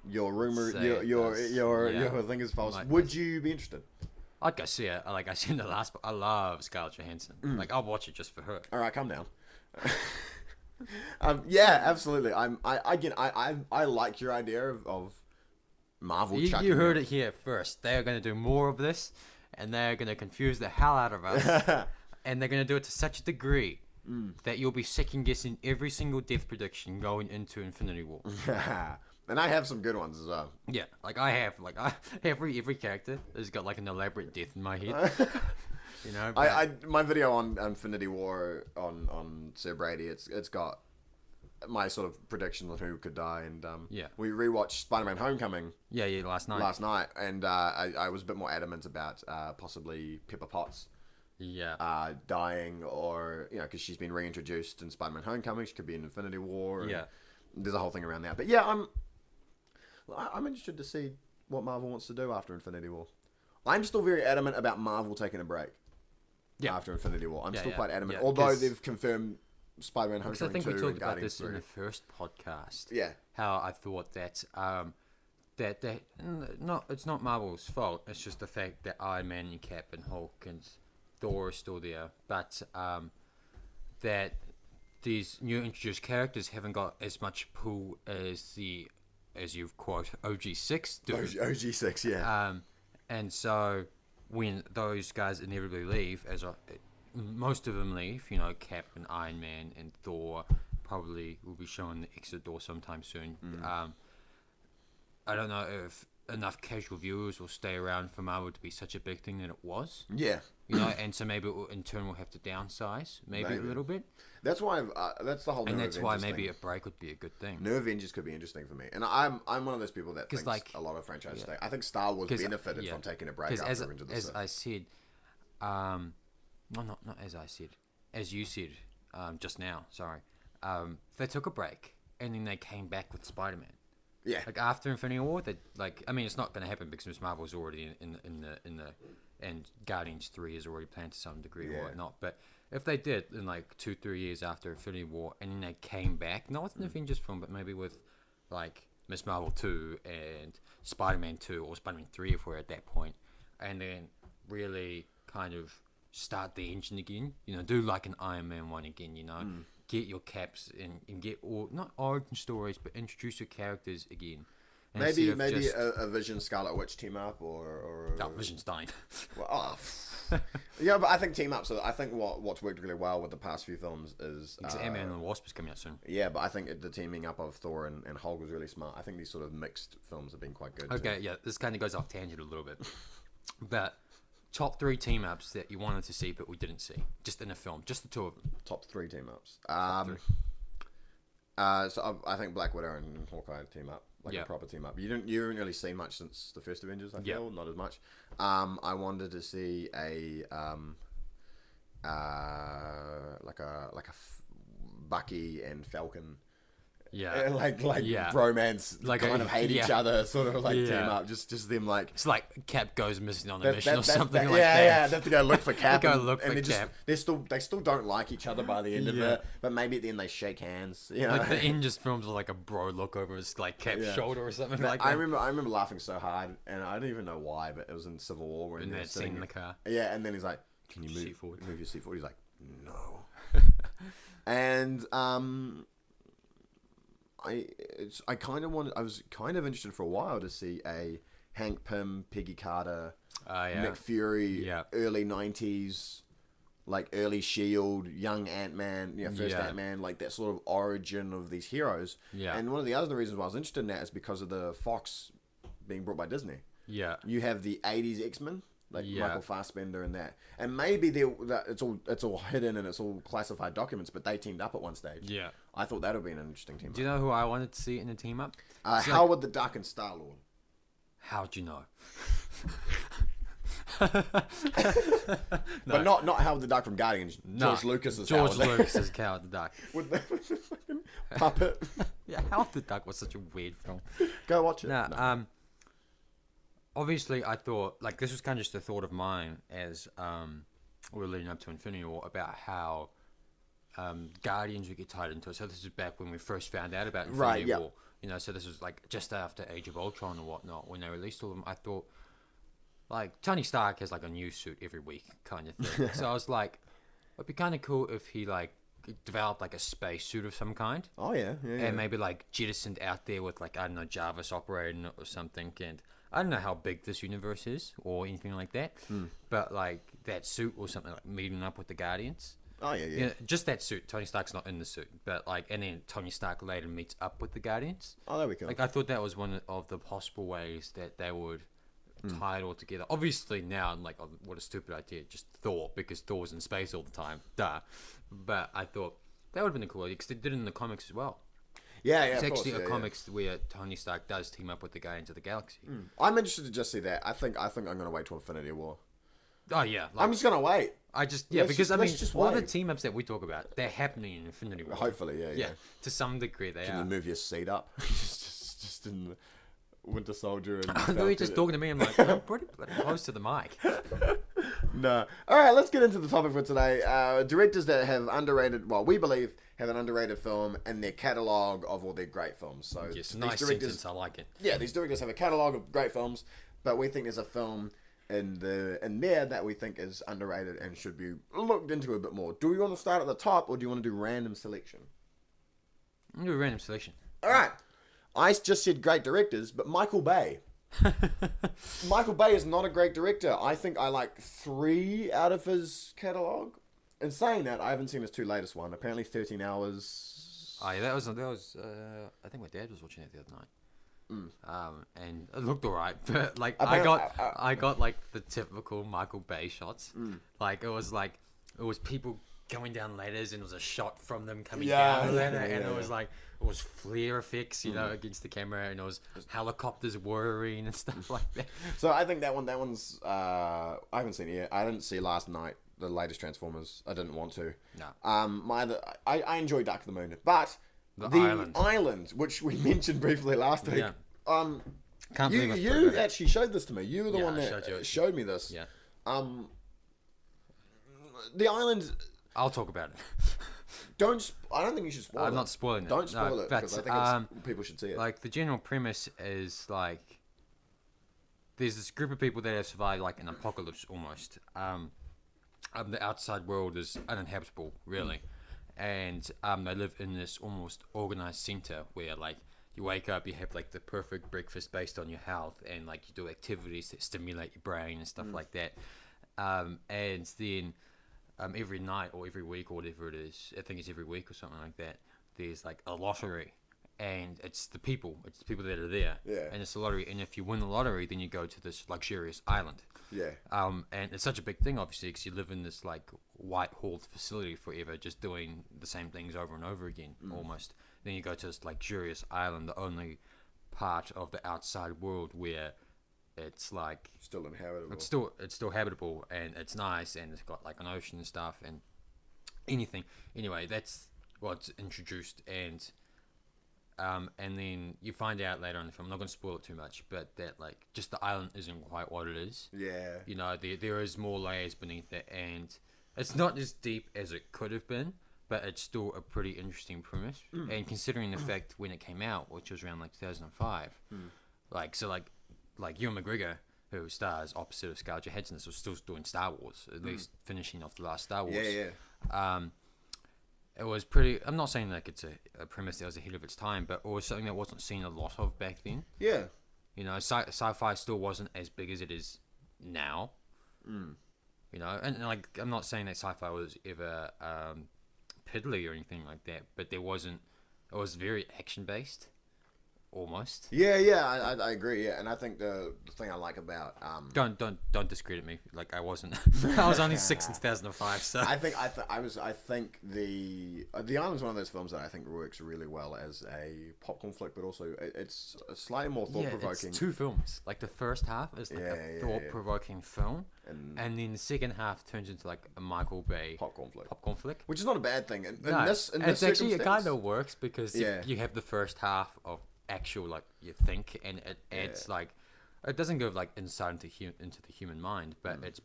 Your rumor, your thing is false. Would you be interested? I'd go see it. Like I seen the last. I love Scarlett Johansson. Like I'll watch it just for her. All right, calm down. Yeah, absolutely. I like your idea of Marvel. You heard it here first. They are going to do more of this, and they are going to confuse the hell out of us, and they're going to do it to such a degree that you'll be second guessing every single death prediction going into Infinity War. And I have some good ones as well. Yeah, every character has got like an elaborate death in my head. My video on Infinity War on Sir Brady, it's got my sort of predictions on who could die, and we rewatched Spider-Man: Homecoming. Last night, and I was a bit more adamant about possibly Pepper Potts. Dying, or because she's been reintroduced in Spider-Man: Homecoming, she could be in Infinity War. There's a whole thing around that, but I'm interested to see what Marvel wants to do after Infinity War. I'm still very adamant about Marvel taking a break. After Infinity War, I'm still quite adamant. Although they've confirmed Spider-Man: Homecoming 2 and Guardians 3. I think we talked about this in the first podcast. Yeah. How I thought that it's not Marvel's fault. It's just the fact that Iron Man and Cap and Hulk and Thor are still there, but that these new introduced characters haven't got as much pull as you've quote OG6 do. OG6, yeah. And so when those guys inevitably leave, most of them leave, Cap and Iron Man and Thor probably will be showing the exit door sometime soon. I don't know if enough casual viewers will stay around for Marvel to be such a big thing that it was. Yeah. And so maybe in turn we'll have to downsize maybe a little bit. That's why that's the whole. And that's why maybe thing. a break would be a good thing. New Avengers could be interesting for me, and I'm one of those people that thinks a lot of franchises. I think Star Wars benefited from taking a break after Revenge of the Sith. As I said, not as I said, as you said just now. Sorry, they took a break and then they came back with Spider-Man. Yeah. Like after Infinity War, it's not going to happen because Ms. Marvel's already in the and Guardians 3 is already planned to some degree or whatnot. But if they did in like 2-3 years after Infinity War, and then they came back, not with an Avengers film, but maybe with like Ms. Marvel 2 and Spider-Man 2 or Spider-Man 3 if we're at that point, and then really kind of start the engine again. Do like an Iron Man 1 again. Get your Caps and get all not origin stories, but introduce your characters again. Maybe a Vision Scarlet Witch team up or Vision's dying. Well, yeah, but I think team ups. I think what's worked really well with the past few films is Ant-Man and the Wasp is coming out soon. Yeah, but I think the teaming up of Thor and Hulk was really smart. I think these sort of mixed films have been quite good. Okay, yeah, this kind of goes off tangent a little bit, but top 3 team ups that you wanted to see but we didn't see, just in a film, just the 2 of them. Top 3 team ups. So I think Black Widow and Hawkeye team up, like a proper team up. You haven't really seen much since the first Avengers. I feel not as much. I wanted to see a Bucky and Falcon. Yeah, bromance, like kind of hate each other, sort of like team up. Just them like it's like Cap goes missing on a mission or something like that. Yeah, they have to go look for Cap. Cap. They still don't like each other by the end of it, but maybe at the end they shake hands. You know, like the end just films with like a bro look over his like Cap's shoulder or something like that. I remember laughing so hard, and I don't even know why, but it was in Civil War when they're sitting in the car. Yeah, and then he's like, "Can you move your seat forward?" He's like, "No," and I was kind of interested for a while to see a Hank Pym, Peggy Carter, Nick Fury, early 90s, like early Shield, young Ant-Man, first Ant-Man, like that sort of origin of these heroes. Yeah. And one of the other reasons why I was interested in that is because of the Fox being brought by Disney. Yeah. You have the 80s X-Men. Like Michael Fassbender and that, and maybe it's all hidden and it's all classified documents, but they teamed up at one stage. Yeah, I thought that would be an interesting team up. Do you know who I wanted to see in a team up? Howard the Duck and Star Lord. How'd you know? But not Howard the Duck from Guardians. George Lucas is Howard the Duck. With the fucking puppet. Yeah, Howard the Duck was such a weird film. Go watch it. Obviously, I thought, like, this was kind of just a thought of mine as we were leading up to Infinity War about how Guardians would get tied into it. So this is back when we first found out about Infinity War. You know, so this was, like, just after Age of Ultron and whatnot. When they released all of them, I thought, like, Tony Stark has, like, a new suit every week kind of thing. So I was like, it'd be kind of cool if he, like, developed, like, a space suit of some kind. Oh, yeah. And maybe, like, jettisoned out there with, like, I don't know, Jarvis operating it or something. And I don't know how big this universe is or anything like that, but like that suit or something, like meeting up with the Guardians. Oh yeah. You know, just that suit. Tony Stark's not in the suit, but like, and then Tony Stark later meets up with the Guardians. Oh, that'd be cool. Like I thought that was one of the possible ways that they would tie it all together. Obviously now I'm like, oh, what a stupid idea, just Thor, because Thor's in space all the time, duh. But I thought that would have been a cool idea because they did it in the comics as well. Yeah, it's actually a comics where Tony Stark does team up with the Guardians of the Galaxy. I'm interested to just see that. I think I'm gonna wait till Infinity War. Oh yeah, like, I'm just gonna wait. Because all the team ups that we talk about, they're happening in Infinity War. Hopefully, yeah. To some degree, they are. Can you move your seat up? just in the Winter Soldier. And I know you're just talking to me. I'm like, I'm pretty close to the mic. No. All right, let's get into the topic for today. Directors that have underrated, well, we believe have an underrated film in their catalogue of all their great films. So yes, nice sentence. I like it. Yeah, these directors have a catalogue of great films, but we think there's a film in there that we think is underrated and should be looked into a bit more. Do we want to start at the top, or do you want to do random selection? I'm gonna do random selection. All right. I just said great directors, but Michael Bay. Michael Bay is not a great director. I think I like 3 out of his catalogue. In saying that, I haven't seen his 2 latest one. Apparently 13 Hours. Oh, yeah, that was I think my dad was watching it the other night. And it looked alright, but like I got like the typical Michael Bay shots. Like it was people going down ladders and it was a shot from them coming down the ladder, and it was like it was flare effects, you know, against the camera, and it was helicopters whirring and stuff like that. So I think that one's I haven't seen it yet. I didn't see last night the latest Transformers. I didn't want to. No. I enjoyed Dark of the Moon, but the island, which we mentioned briefly last week. Yeah. Can't believe you actually showed this to me. You were the one that showed me this. Yeah. The island. I'll talk about it. I don't think you should spoil it. I'm not spoiling it. Don't spoil it, because I think people should see it. Like, the general premise is, like, there's this group of people that have survived, like, an apocalypse, almost. The outside world is uninhabitable, really. And they live in this almost organized center where, like, you wake up, you have like the perfect breakfast based on your health, and like you do activities that stimulate your brain and stuff like that. And then every night or every week or whatever it is, I think it's every week or something like that, there's like a lottery. And it's the people that are there. Yeah. And it's a lottery. And if you win the lottery, then you go to this luxurious island. Yeah. And it's such a big thing, obviously, because you live in this like white-halled facility forever, just doing the same things over and over again, almost. Then you go to this luxurious island, the only part of the outside world where it's like still inhabitable. It's still habitable, and it's nice, and it's got like an ocean and stuff, and anything. Anyway, that's what's introduced, and then you find out later in the film, I'm not going to spoil it too much, but that like just the island isn't quite what it is. Yeah. You know, there is more layers beneath it, and it's not as deep as it could have been, but it's still a pretty interesting premise. And considering the fact when it came out, which was around like 2005, like Ewan McGregor, who stars opposite of Scarlett Johansson, was still doing Star Wars, at least finishing off the last Star Wars. Yeah. It was pretty. I'm not saying like it's a premise that was ahead of its time, but it was something that wasn't seen a lot of back then. Yeah. You know, sci-fi still wasn't as big as it is now. You know, and like I'm not saying that sci-fi was ever piddly or anything like that, but there wasn't. It was very action based, almost. Yeah, I agree. Yeah, and I think the thing I like about don't discredit me. Like I wasn't. I was only 6 in 2005. So I think the Island's one of those films that I think works really well as a popcorn flick, but also it's slightly more thought provoking. It's two films. Like the first half is like a thought provoking film, and then the second half turns into like a Michael Bay popcorn flick, which is not a bad thing. In this actually it kind of works because you have the first half of actual like you think, and it adds like it doesn't go like inside into the human mind, but it's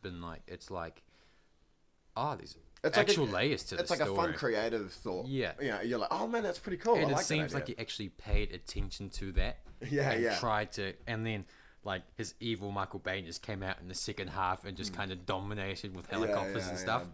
there's actual layers to it's the like story. A fun creative thought. Yeah, you're like, oh man, that's pretty cool. And it seems like he actually paid attention to that. Tried to, and then like his evil Michael Bay just came out in the second half and just kind of dominated with helicopters and stuff.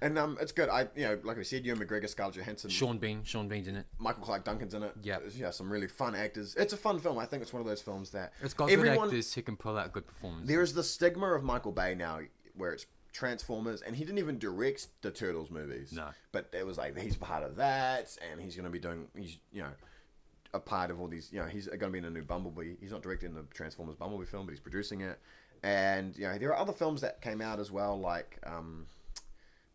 And it's good. Like we said, Ewan McGregor, Scarlett Johansson, Sean Bean's in it. Michael Clarke Duncan's in it. Yeah, some really fun actors. It's a fun film. I think it's one of those films that it's got good actors who can pull out good performances. There is the stigma of Michael Bay now, where it's Transformers, and he didn't even direct the Turtles movies. No, but it was like he's part of that, and he's going to be doing. He's a part of all these. He's going to be in a new Bumblebee. He's not directing the Transformers Bumblebee film, but he's producing it. And there are other films that came out as well, like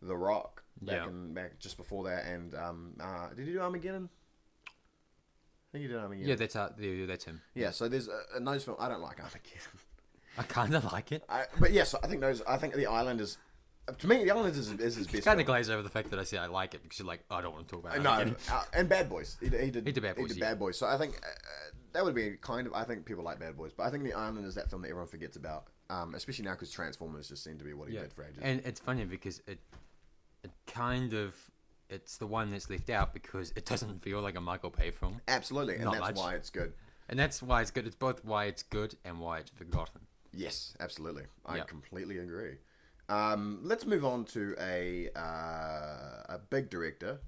The Rock back just before that, and did he do Armageddon? I think he did Armageddon. Yeah, that's him. Yeah, so there's a those film. I don't like Armageddon. I kind of like it, but yes, I think The Island is. To me, The Island is his best. Kind of glaze over the fact that I say I like it because you're like, I don't want to talk about it. No, and Bad Boys. He did Bad Boys. He did Bad Boys. So I think that would be kind of. I think people like Bad Boys, but I think The Island is that film that everyone forgets about, especially now because Transformers just seem to be what he did for ages. And it's funny because it kind of it's the one that's left out because it doesn't feel like a Michael Bay film. Absolutely, and that's why it's good. And that's why it's good. It's both why it's good and why it's forgotten. Yes, absolutely. I completely agree. Let's move on to a big director,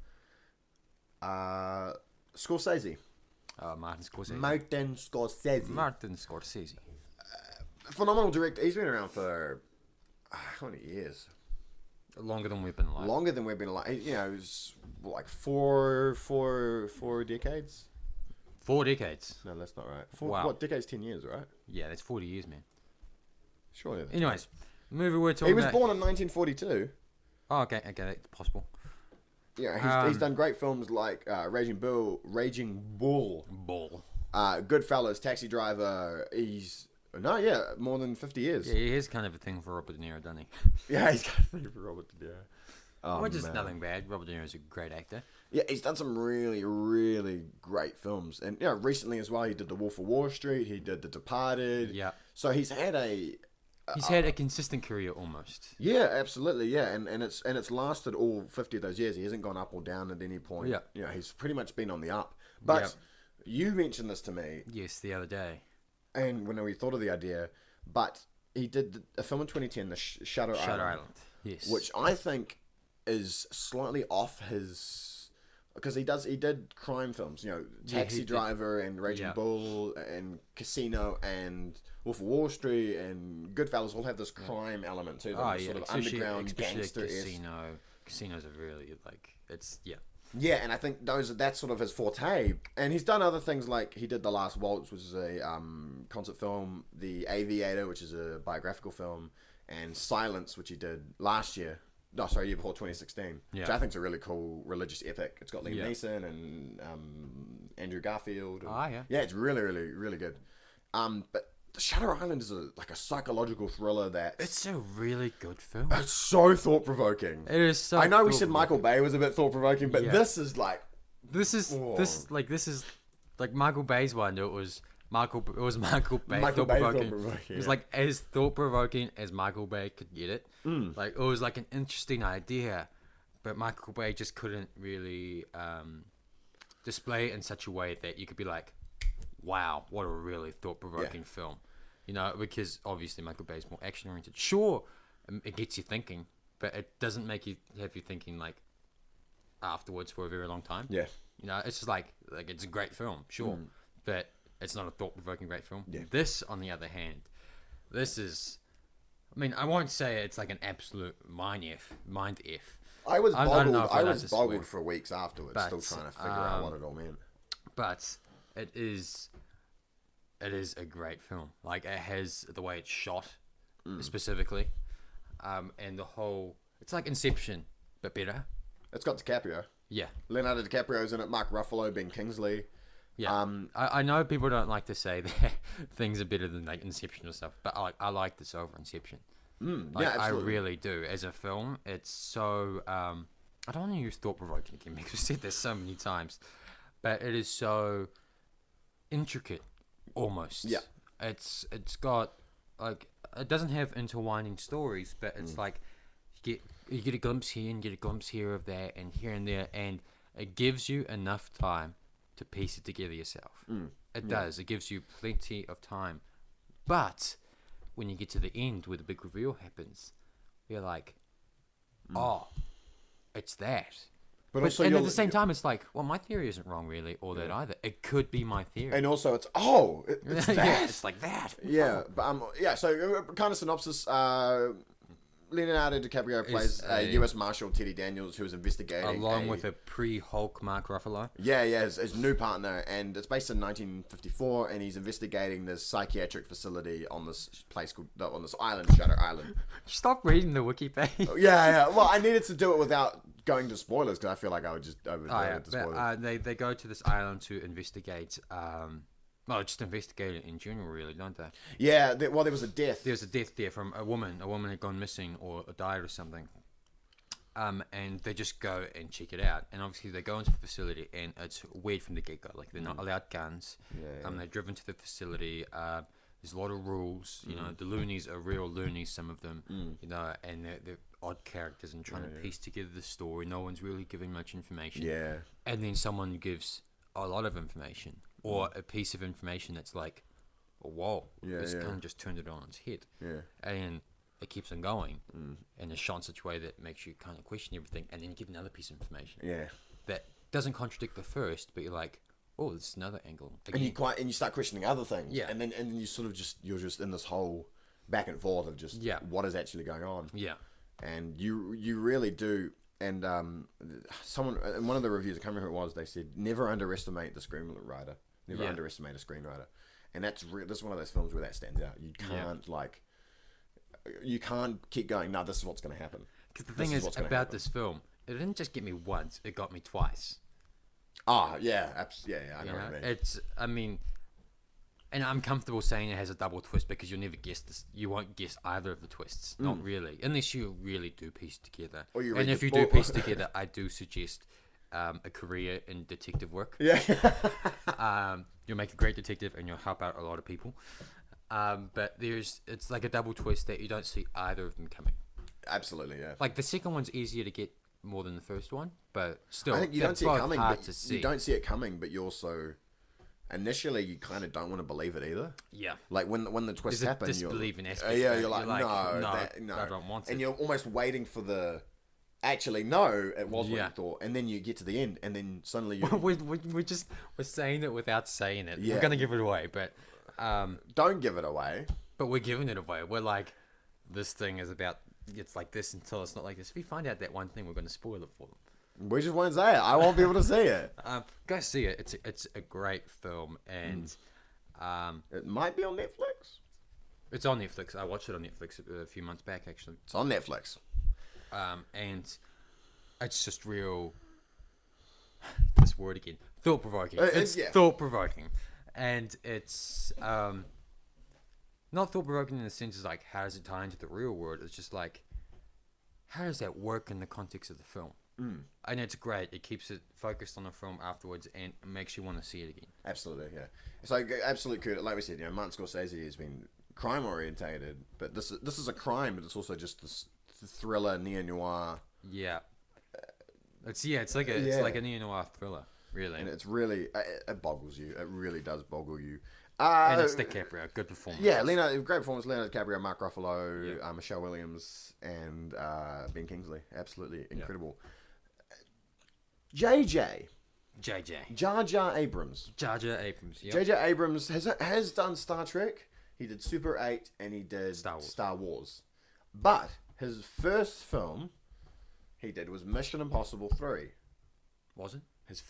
Scorsese. Martin Scorsese. Martin Scorsese. Phenomenal director. He's been around for how many years? Longer than we've been alive. It's like four decades. 4 decades. No, that's not right. Wow. What decades? 10 years, right? Yeah, that's 40 years, man. Surely. Anyways, the movie we're talking about. He was born in 1942. Oh, okay, that's possible. Yeah, he's done great films like Raging Bull, Goodfellas, Taxi Driver. More than 50 years. Yeah, he has kind of a thing for Robert De Niro, doesn't he? Yeah, he's got a thing for Robert De Niro. Which is nothing bad. Robert De Niro is a great actor. Yeah, he's done some really, really great films. And recently as well, he did The Wolf of Wall Street. He did The Departed. Yeah. So he's had a consistent career almost. Yeah, absolutely. Yeah, and it's lasted all 50 of those years. He hasn't gone up or down at any point. Yeah. He's pretty much been on the up. But you mentioned this to me. Yes, the other day. And when we thought of the idea, but he did a film in 2010, The Shutter Island. Yes. Which I think is slightly off his because he did crime films, Taxi Driver and Raging Bull and Casino and Wolf of Wall Street and Goodfellas all have this crime element to them, sort of underground gangster. Casinos are really it's Yeah, and I think that's sort of his forte. And he's done other things, like he did The Last Waltz, which is a concert film, The Aviator, which is a biographical film, and Silence, which he did last year. No, sorry, year before, 2016. Which I think is a really cool religious epic. It's got Liam Neeson and Andrew Garfield. And, yeah, it's really, really, really good. But Shutter Island is a psychological thriller that... It's a really good film. It's so thought-provoking. It is so I know we said Michael Bay was a bit thought-provoking, but this is like... This is like Michael Bay's one. It was Michael Bay thought-provoking. It was like as thought-provoking as Michael Bay could get it. Like, it was like an interesting idea, but Michael Bay just couldn't really display it in such a way that you could be like, wow, what a really thought-provoking film. Because obviously Michael Bay's more action-oriented. Sure, it gets you thinking, but it doesn't have you thinking like afterwards for a very long time. Yeah. It's just like it's a great film, sure, but it's not a thought-provoking great film. Yeah. This, on the other hand, this is, I won't say it's like an absolute mind F. I was boggled for weeks afterwards, still trying to figure out what it all meant. But it is a great film. Like, it has the way it's shot, specifically, and the whole... It's like Inception, but better. It's got DiCaprio. Yeah. Leonardo DiCaprio's in it. Mark Ruffalo, Ben Kingsley. Yeah. I know people don't like to say that things are better than like Inception or stuff, but I like this over Inception. Yeah, absolutely. I really do. As a film, it's so... I don't want to use thought-provoking again because we've said this so many times, but it is so intricate, almost. Yeah. It's got, like... It doesn't have intertwining stories, but it's like... You get a glimpse here and get a glimpse here of that and here and there, and it gives you enough time to piece it together yourself. It does. It gives you plenty of time. But when you get to the end where the big reveal happens, you're like, oh, it's that. But also, and at the same time, it's like, well, my theory isn't wrong, really, or that either. It could be my theory. And also, it's that. Yeah, it's like that. Yeah, but so kind of synopsis. Leonardo DiCaprio plays a U.S. Marshal, Teddy Daniels, who is investigating... Along with a pre-Hulk Mark Ruffalo. Yeah, his new partner. And it's based in 1954, and he's investigating this psychiatric facility on this place on this island, Shutter Island. Stop reading the wiki page. Yeah. Well, I needed to do it without going to spoilers, because I feel like I would just overdo it to spoilers. They go to this island to investigate... just investigate it in general, really, don't they? Yeah, there was a death. There was a death there from a woman. A woman had gone missing or died or something. And they just go and check it out. And obviously they go into the facility, and it's weird from the get-go. Like, they're not allowed guns. Yeah. They're driven to the facility. There's a lot of rules. You know, the loonies are real loonies, some of them. You know, and they're odd characters and trying to piece together the story. No one's really giving much information. Yeah. And then someone gives a lot of information. Or a piece of information that's like, oh, whoa, this kind of just turned it on its head. Yeah. And it keeps on going. And it's shot in such a way that makes you kind of question everything. And then you get another piece of information. Yeah. That doesn't contradict the first, but you're like, oh, this is another angle. Again. And you start questioning other things. Yeah. And then you sort of you're just in this whole back and forth of just what is actually going on. Yeah. And you really do. And someone in one of the reviews, I can't remember who it was, they said, never underestimate the screenwriter. Never underestimate a screenwriter. And this is one of those films where that stands out. You can't you can't keep going, no, this is what's going to happen. Because the thing is about this film, it didn't just get me once, it got me twice. Ah, yeah, I know what I mean. And I'm comfortable saying it has a double twist because you'll never guess this. You won't guess either of the twists. Not really. Unless you really do piece together. And if you do piece together, I do suggest a career in detective work. Yeah. You'll make a great detective and you'll help out a lot of people. But it's like a double twist that you don't see either of them coming. Absolutely, yeah. Like the second one's easier to get more than the first one, but still, I think you don't see it coming. You don't see it coming, but you also initially you kind of don't want to believe it either. Yeah. Like when the twist happens, disbelieving aspect. You're like, no, no, I don't want it. And you're almost waiting for the actually, no, it was what you thought. And then you get to the end, and then suddenly you... we're saying it without saying it. Yeah. We're going to give it away, but... don't give it away. But we're giving it away. We're like, this thing is about... It's like this until it's not like this. If we find out that one thing, we're going to spoil it for them. We just won't say it. I won't be able to see it. Go see it. It's a great film, and... it might be on Netflix. It's on Netflix. I watched it on Netflix a few months back, actually. It's on Netflix. And it's just real... This word again. Thought-provoking. It's thought-provoking. And it's... not thought-provoking in the sense of, like, how does it tie into the real world? It's just like, how does that work in the context of the film? And it's great. It keeps it focused on the film afterwards and makes you want to see it again. Absolutely, yeah. It's like absolute kudos. Like we said, Martin Scorsese has been crime orientated, but this is a crime, but it's also just this thriller neo noir. Yeah, it's like a neo noir thriller, really. And it's really it boggles you. It really does boggle you. And it's DiCaprio, good performance. Yeah, great performance. Leonardo DiCaprio, Mark Ruffalo, Michelle Williams, and Ben Kingsley. Absolutely incredible. Jar Jar Abrams. Yep. J.J. Abrams has done Star Trek. He did Super 8 and he did Star Wars. But his first film he did was Mission Impossible 3. Was it? His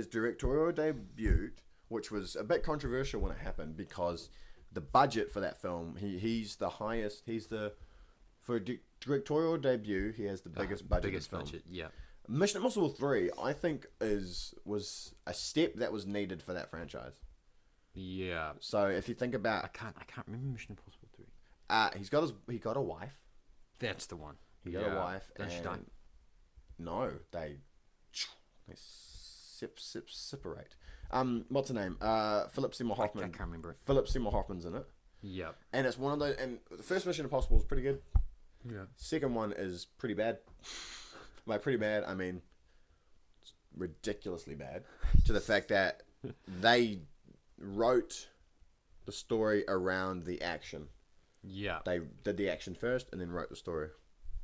directorial debut, which was a bit controversial when it happened because the budget for that film, he's the highest. For a directorial debut, he has the biggest budget. Yeah. Mission Impossible 3, I think, was a step that was needed for that franchise. Yeah. So if you think about, I can't remember Mission Impossible 3. He got a wife. That's the one. He got a wife. Don't she die? No, they separate. What's her name? Philip Seymour Hoffman. I can't remember it. Philip Seymour Hoffman's in it. Yep. And it's one of those. And the first Mission Impossible is pretty good. Yeah. Second one is pretty bad. By pretty bad, I mean it's ridiculously bad. To the fact that they wrote the story around the action. Yeah. They did the action first and then wrote the story.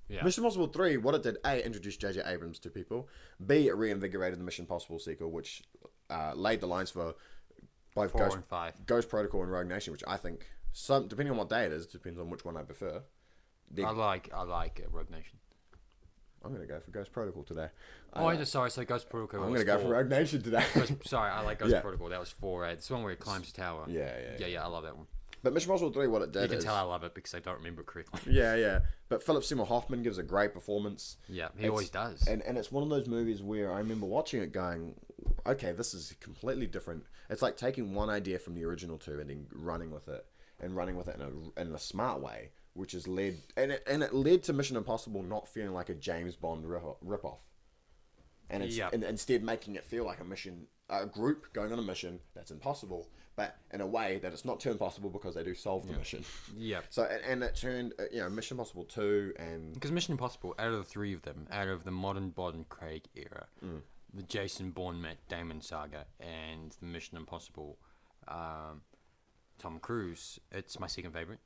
Yeah. Mission Impossible 3, what it did, A, introduced J.J. Abrams to people. B, it reinvigorated the Mission Impossible sequel, which laid the lines for both 4 and 5. Ghost Protocol and Rogue Nation, which I think, depending on what day it is, depends on which one I prefer. I like Rogue Nation. I'm going to go for Ghost Protocol today. Sorry, so Ghost Protocol. I'm going to go for Rogue Nation today. I like Ghost Protocol. That was 4. It's the one where it climbs the tower. Yeah, I love that one. But Mission Impossible 3, what it did You can tell I love it because I don't remember it correctly. Yeah. But Philip Seymour Hoffman gives a great performance. Yeah, he always does. And it's one of those movies where I remember watching it going, okay, this is completely different. It's like taking one idea from the original 2 and then running with it in a smart way, which has led... And it led to Mission Impossible not feeling like a James Bond ripoff. And instead making it feel like a group going on a mission that's impossible, but in a way that it's not too impossible because they do solve the mission. Yeah. So and it turned Mission Impossible 2 and because Mission Impossible, out of the 3 of them, out of the modern Bond and Craig era, the Jason Bourne Matt Damon saga, and the Mission Impossible Tom Cruise, it's my second favorite.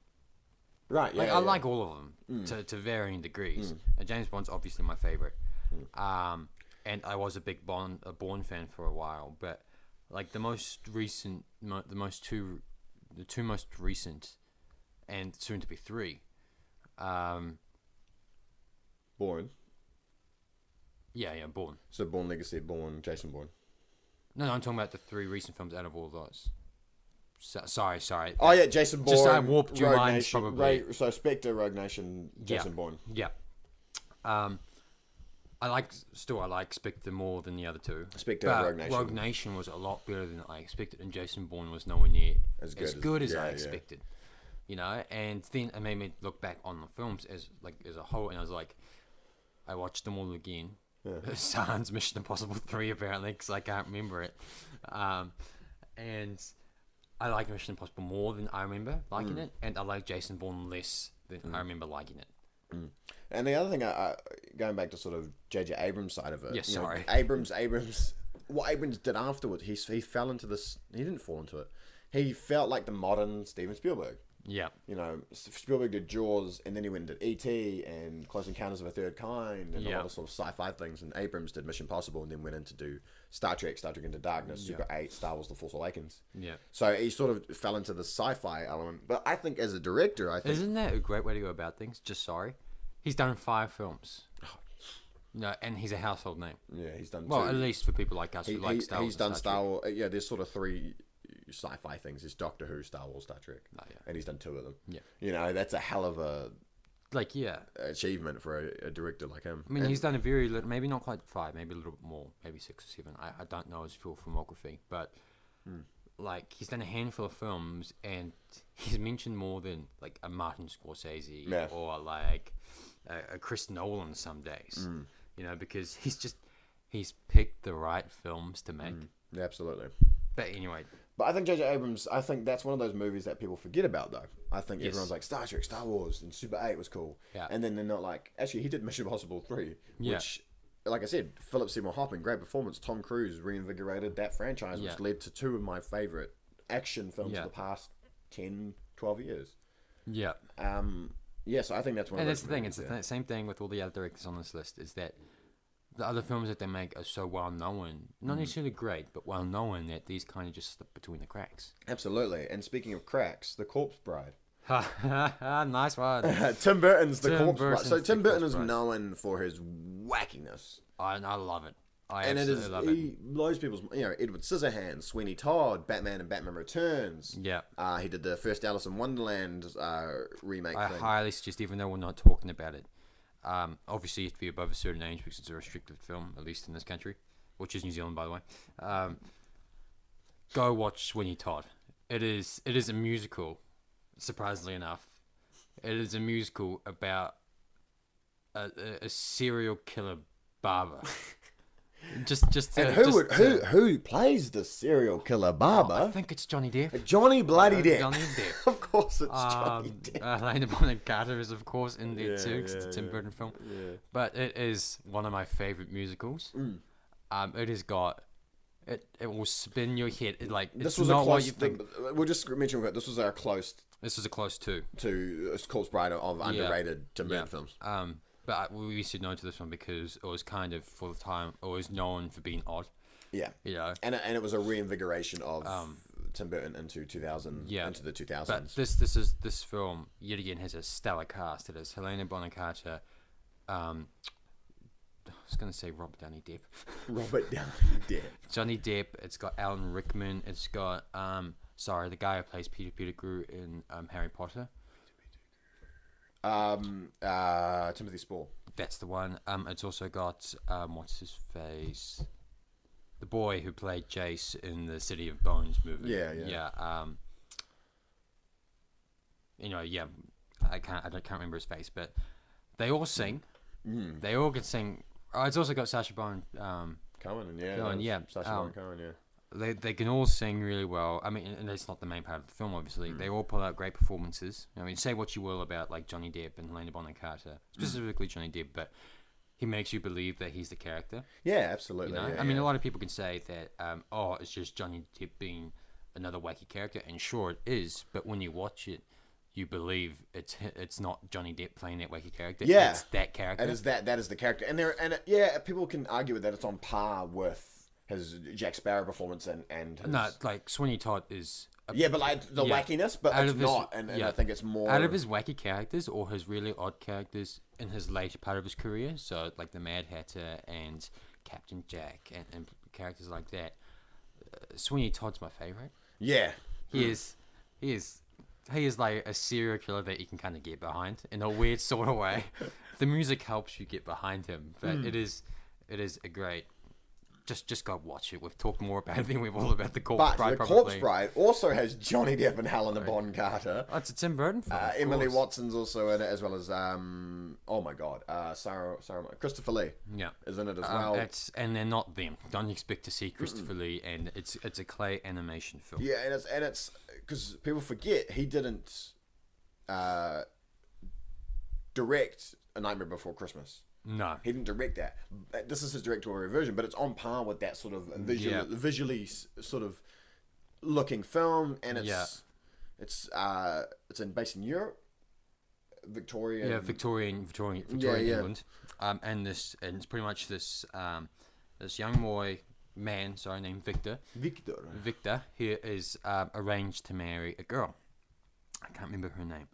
Right. Yeah. I like all of them to varying degrees. And James Bond's obviously my favorite. And I was a big Bourne fan for a while, but like the two most recent, and soon to be 3. Bourne. Yeah, Bourne. So Bourne Legacy, Jason Bourne. No, I'm talking about the 3 recent films out of all those. Sorry. Oh yeah, Jason Bourne. Just I warped your minds probably. So Spectre, Rogue Nation, Jason Bourne. Yeah. I like Spectre more than the other 2. Spectre and Rogue Nation. Rogue Nation was a lot better than I expected, and Jason Bourne was nowhere near as good as I expected. You know, and then it made me look back on the films as a whole, and I was like, I watched them all again. Yeah. Sans Mission Impossible 3 apparently, because I can't remember it. And I like Mission Impossible more than I remember liking it, and I like Jason Bourne less than I remember liking it. And the other thing, going back to sort of J.J. Abrams' side of it. Yes, sorry. Abrams. What Abrams did afterwards, he fell into this. He didn't fall into it. He felt like the modern Steven Spielberg. Yeah. You know, Spielberg did Jaws, and then he went and did E.T. and Close Encounters of a Third Kind, and a lot of sort of sci-fi things. And Abrams did Mission Impossible, and then went in to do Star Trek Into Darkness, Super 8, Star Wars: The Force Awakens. Yeah. So he sort of fell into the sci-fi element. But I think as a director, isn't that a great way to go about things? He's done 5 films. No, and he's a household name. Yeah, he's done. Well, at least for people like us who like Star Wars. He's done Star Wars. Yeah, there's sort of 3 sci-fi things. There's Doctor Who, Star Wars, Star Trek. Oh, yeah. And he's done 2 of them. Yeah. You know, that's a hell of a achievement for a director like him. I mean, he's done a very little, maybe not quite 5, maybe a little bit more, maybe 6 or 7. I don't know his full filmography, but like he's done a handful of films, and he's mentioned more than like a Martin Scorsese or like a Chris Nolan some days. You know, because he's picked the right films to make. Yeah, absolutely. But anyway. But I think J.J. Abrams, I think that's one of those movies that people forget about, though. I think everyone's like, Star Trek, Star Wars, and Super 8 was cool. Yeah. And then they're not like, actually, he did Mission Impossible 3, which, like I said, Philip Seymour Hoffman, great performance. Tom Cruise reinvigorated that franchise, which led to 2 of my favorite action films of the past 10, 12 years. Yeah. So I think that's one of those. And that's the thing, it's the same thing with all the other directors on this list, is that the other films that they make are so well known, not necessarily great, but well known, that these kind of just slip between the cracks. Absolutely. And speaking of cracks, The Corpse Bride. Nice one. Tim Burton's The Corpse Bride. So Tim Burton is known for his wackiness. I love it. Loads of people's, Edward Scissorhands, Sweeney Todd, Batman and Batman Returns. Yeah. He did the first Alice in Wonderland remake thing. I highly suggest, even though we're not talking about it, obviously you have to be above a certain age because it's a restricted film, at least in this country, which is New Zealand, by the way. Go watch Sweeney Todd. It is a musical, surprisingly enough. It is a musical about a serial killer barber. Who plays the serial killer barber? I think it's Johnny Depp. Johnny bloody Depp. Johnny Depp. Of course, it's Johnny Depp. Helena Bonham Carter is of course in there too, because it's a Tim Burton film. Yeah. But it is one of my favorite musicals. It has got. It will spin your head. This was not what you think. We'll just mention that this was a close to Corpse Bride of underrated Tim Burton films. But we said no to this one because it was kind of, for the time, it was known for being odd. Yeah. You know? And it was a reinvigoration of Tim Burton into 2000, into the 2000s. But this film, yet again, has a stellar cast. It has Helena Bonham Carter, I was going to say Robert Downey Depp. Robert Downey Depp. Johnny Depp. It's got Alan Rickman. It's got, the guy who plays Peter Pettigrew in Harry Potter. Timothy Spall. That's the one. It's also got what's his face, the boy who played Jace in the City of Bones movie. Yeah. I can't remember his face, but they all sing. They all can sing. Oh, it's also got Sacha Baron Cohen. Sacha Baron Cohen. Yeah. They can all sing really well. I mean, and that's not the main part of the film, obviously. They all pull out great performances. I mean, say what you will about like Johnny Depp and Helena Bonham Carter, specifically Johnny Depp, but he makes you believe that he's the character. Yeah, absolutely. You know? I mean, a lot of people can say that, it's just Johnny Depp being another wacky character, and sure it is. But when you watch it, you believe it's not Johnny Depp playing that wacky character. Yeah, it's that character. That is the character, and people can argue with that it's on par with his Jack Sparrow performance and his... No, like Sweeney Todd is... but like the wackiness, but it's not, and I think it's more... Out of his wacky characters or his really odd characters in his later part of his career, so like the Mad Hatter and Captain Jack and characters like that, Sweeney Todd's my favourite. Yeah. He is like a serial killer that you can kind of get behind in a weird sort of way. The music helps you get behind him, but it is a great... Just go watch it. We've talked more about it than we've all about the Corpse Bride. The Corpse Bride also has Johnny Depp and Helena Bonham Carter. Oh, it's a Tim Burton film. Emily Watson's also in it, as well as Christopher Lee. Yeah, is in it as well. And they're not them. Don't expect to see Christopher Lee, and it's a clay animation film. Yeah, and it's because people forget he didn't direct A Nightmare Before Christmas. No, he didn't direct that. This is his directorial version, but it's on par with that sort of visually sort of looking film, and It's based in Europe, Victorian. Yeah, Victorian England. And it's pretty much this young man named Victor. Victor, he is arranged to marry a girl. I can't remember her name.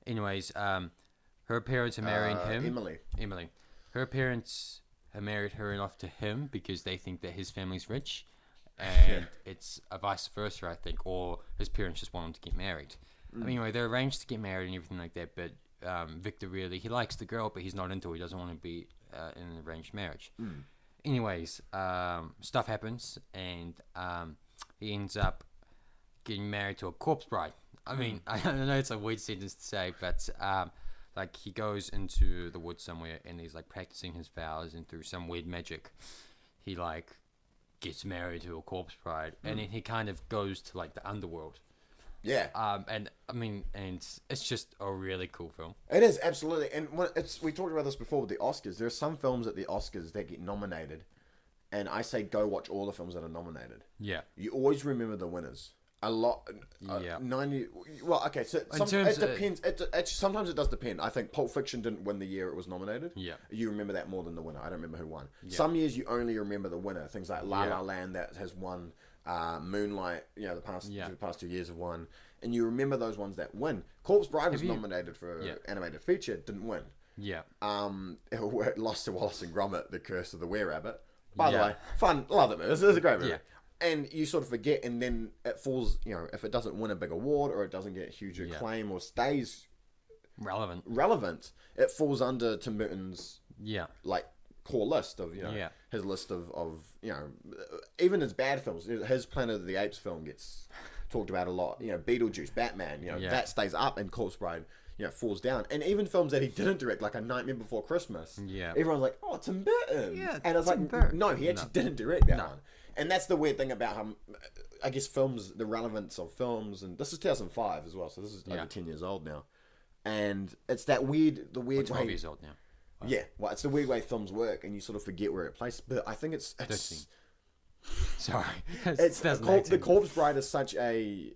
Anyways, her parents are marrying him. Emily. Her parents have married her off to him because they think that his family's rich, and it's a vice versa, I think, or his parents just want him to get married. Anyway, they're arranged to get married and everything like that, but Victor he likes the girl, but he's not into it. He doesn't want to be in an arranged marriage. Anyways, stuff happens, and he ends up getting married to a corpse bride. I mean, I know it's a weird sentence to say, but like he goes into the woods somewhere and he's like practicing his vows, and through some weird magic, he like gets married to a corpse bride, and then he kind of goes to like the underworld. Yeah. And I mean, and it's just a really cool film. It is, absolutely. And we talked about this before with the Oscars. There are some films at the Oscars that get nominated, and I say go watch all the films that are nominated. Yeah. You always remember the winners. A lot. 90. Well, okay. So it depends. Sometimes it does depend. I think Pulp Fiction didn't win the year it was nominated. Yeah. You remember that more than the winner. I don't remember who won. Yeah. Some years you only remember the winner. Things like La La Land that has won. Moonlight. The past 2 years have won, and you remember those ones that win. Corpse Bride was nominated for animated feature. Didn't win. Yeah. It lost to Wallace and Gromit: The Curse of the Were-Rabbit. By the way, fun. Love it, man. It's a great movie. Yeah. And you sort of forget, and then it falls, if it doesn't win a big award or it doesn't get huge acclaim or stays relevant, it falls under Tim Burton's like core list of, his list of even his bad films. His Planet of the Apes film gets talked about a lot. Beetlejuice, Batman, that stays up, and Corpse Bride, falls down. And even films that he didn't direct, like A Nightmare Before Christmas, everyone's like, oh, Tim Burton. Yeah, and it's like, Burton. No, he actually didn't direct that one. And that's the weird thing about him. I guess films, the relevance of films, and this is 2005 as well, so this is over 10 years old now. And it's the weird 12 way. Years old now. Wow. Yeah, well, it's the weird way films work, and you sort of forget where it plays. But I think it's sorry, it's the Corpse Bride is such a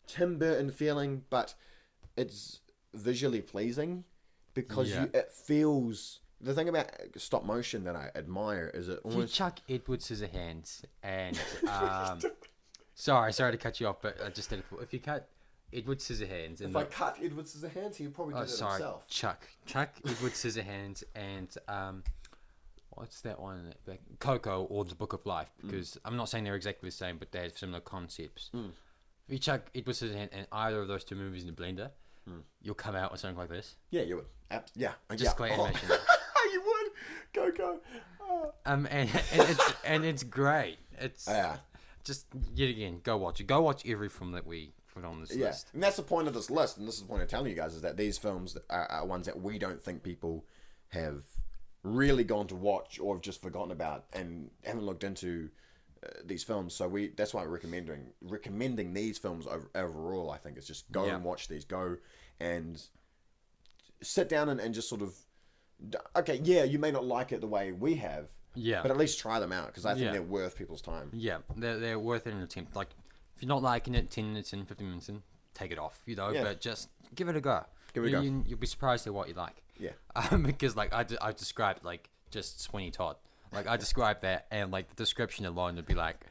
Tim Burton feeling, but it's visually pleasing because it feels. The thing about stop motion that I admire is it almost... If you chuck Edward Scissorhands and... sorry to cut you off, but I just did it. If you cut Edward Scissorhands... If I cut Edward Scissorhands, he probably did it himself. Chuck Edward Scissorhands and... what's that one? Coco or The Book of Life, because I'm not saying they're exactly the same, but they have similar concepts. If you chuck Edward Scissorhands and either of those two movies in the blender, you'll come out with something like this. Yeah, you would. Just great animation. You would go. Oh. And it's great. It's just yet again go watch it. Go watch every film that we put on this list. And that's the point of this list, and this is the point of telling you guys is that these films are ones that we don't think people have really gone to watch or have just forgotten about and haven't looked into these films. So that's why we're recommending these films overall. I think it's just go and watch these. Go and sit down and just sort of. Okay, you may not like it the way we have, but at least try them out because I think they're worth people's time. Yeah, they're worth an attempt. Like, if you're not liking it, 10 minutes in, 15 minutes in, take it off, but just give it a go. You'll be surprised at what you like. Yeah. Because, like, I described, like, just Sweeney Todd. Like, I described that, and, like, the description alone would be, like,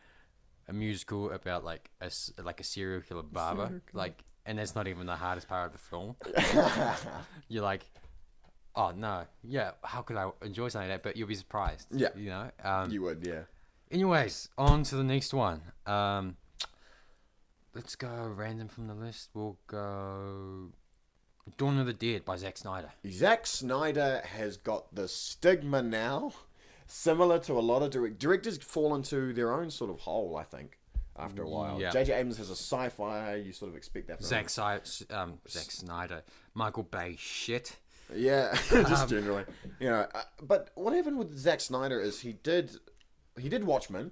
a musical about, like, a serial killer barber. Like, and that's not even the hardest part of the film. You're like... Oh, no. Yeah, how could I enjoy something like that? But you'll be surprised. Yeah. You would, yeah. Anyways, on to the next one. Let's go random from the list. We'll go... Dawn of the Dead by Zack Snyder. Zack Snyder has got the stigma now, similar to a lot of directors fall into their own sort of hole, I think, after a while. Yeah. J.J. Abrams has a sci-fi. You sort of expect that from Zack Snyder. Michael Bay shit. Yeah, just generally, But what happened with Zack Snyder is he did Watchmen.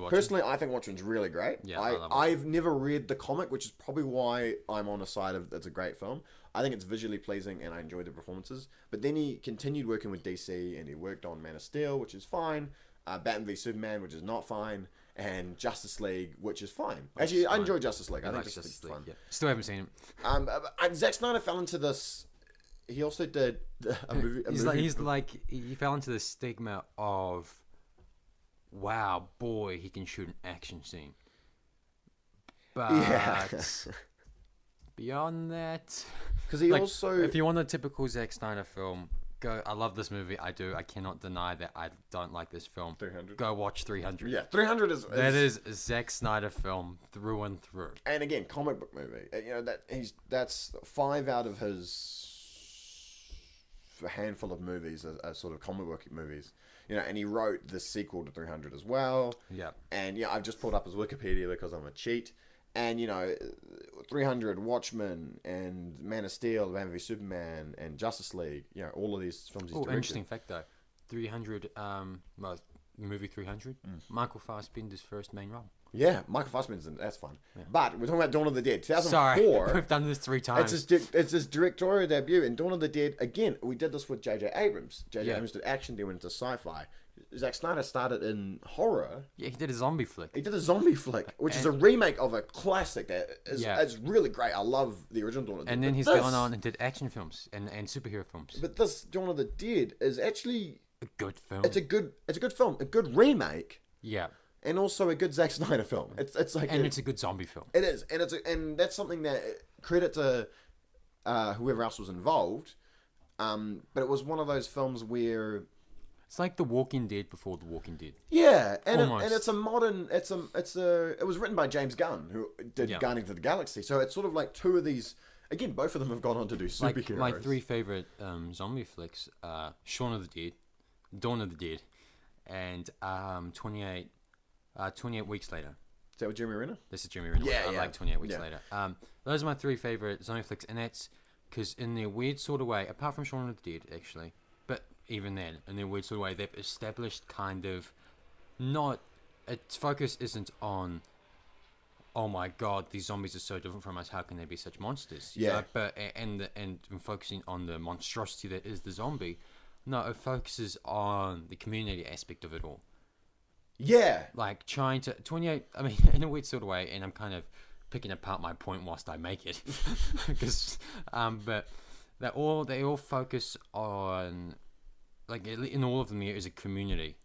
Personally, I think Watchmen's really great. Yeah, I've never read the comic, which is probably why I'm on the side of it's a great film. I think it's visually pleasing, and I enjoy the performances. But then he continued working with DC, and he worked on Man of Steel, which is fine. Batman v Superman, which is not fine. and Justice League, which is fine. Actually, I enjoy Justice League. I think Justice League is fun. Yeah. Still haven't seen it. Zack Snyder fell into this. He also did a movie. He fell into the stigma of, wow, boy, he can shoot an action scene. But beyond that, because he also, if you want a typical Zack Snyder film, go. I love this movie. I do. I cannot deny that I don't like this film. 300. Go watch 300. Yeah, 300 is a Zack Snyder film through and through. And again, comic book movie. That's 5 out of his handful of movies are sort of comic book movies. And he wrote the sequel to 300 as well. Yeah. And I've just pulled up his Wikipedia because I'm a cheat. And 300, Watchmen, and Man of Steel, Batman v Superman, and Justice League. All of these films he's directed. Interesting fact though, 300, movie 300, Michael Fassbender's first main role. Yeah, Michael Fassbender's in it. That's fun. Yeah. But we're talking about Dawn of the Dead. 2004. Sorry, we've done this 3 times. It's his directorial debut. In Dawn of the Dead, again, we did this with J.J. Abrams. J.J. Abrams did action, then went into sci-fi. Zack Snyder started in horror. Yeah, he did a zombie flick. Which is a remake of a classic that is it's really great. I love the original Dawn of the Dead. And then he's gone on and did action films and superhero films. But this Dawn of the Dead is actually a good film. It's a good film, a good remake. Yeah. And also a good Zack Snyder film. It's a good zombie film. It is, and that's something that credit to whoever else was involved. But it was one of those films where it's like The Walking Dead before The Walking Dead. Yeah, and it's a modern. It was written by James Gunn, who did Guardians of the Galaxy. So it's sort of like two of these. Again, both of them have gone on to do superheroes. My 3 favorite zombie flicks: Shaun of the Dead, Dawn of the Dead, and 28 Weeks Later. Is that with Jeremy Renner? This is Jeremy Renner. I like 28 Weeks Later. Those are my 3 favorite zombie flicks, and that's because in their weird sort of way, apart from Shaun of the Dead, actually, but even then, in their weird sort of way, they've established kind of not. Its focus isn't on, oh my god, these zombies are so different from us. How can they be such monsters? But and focusing on the monstrosity that is the zombie. No, it focuses on the community aspect of it all. Yeah. Like trying to 28. I mean, in a weird sort of way, and I'm kind of picking apart my point whilst I make it, because but they all focus on, like, in all of them there is a community,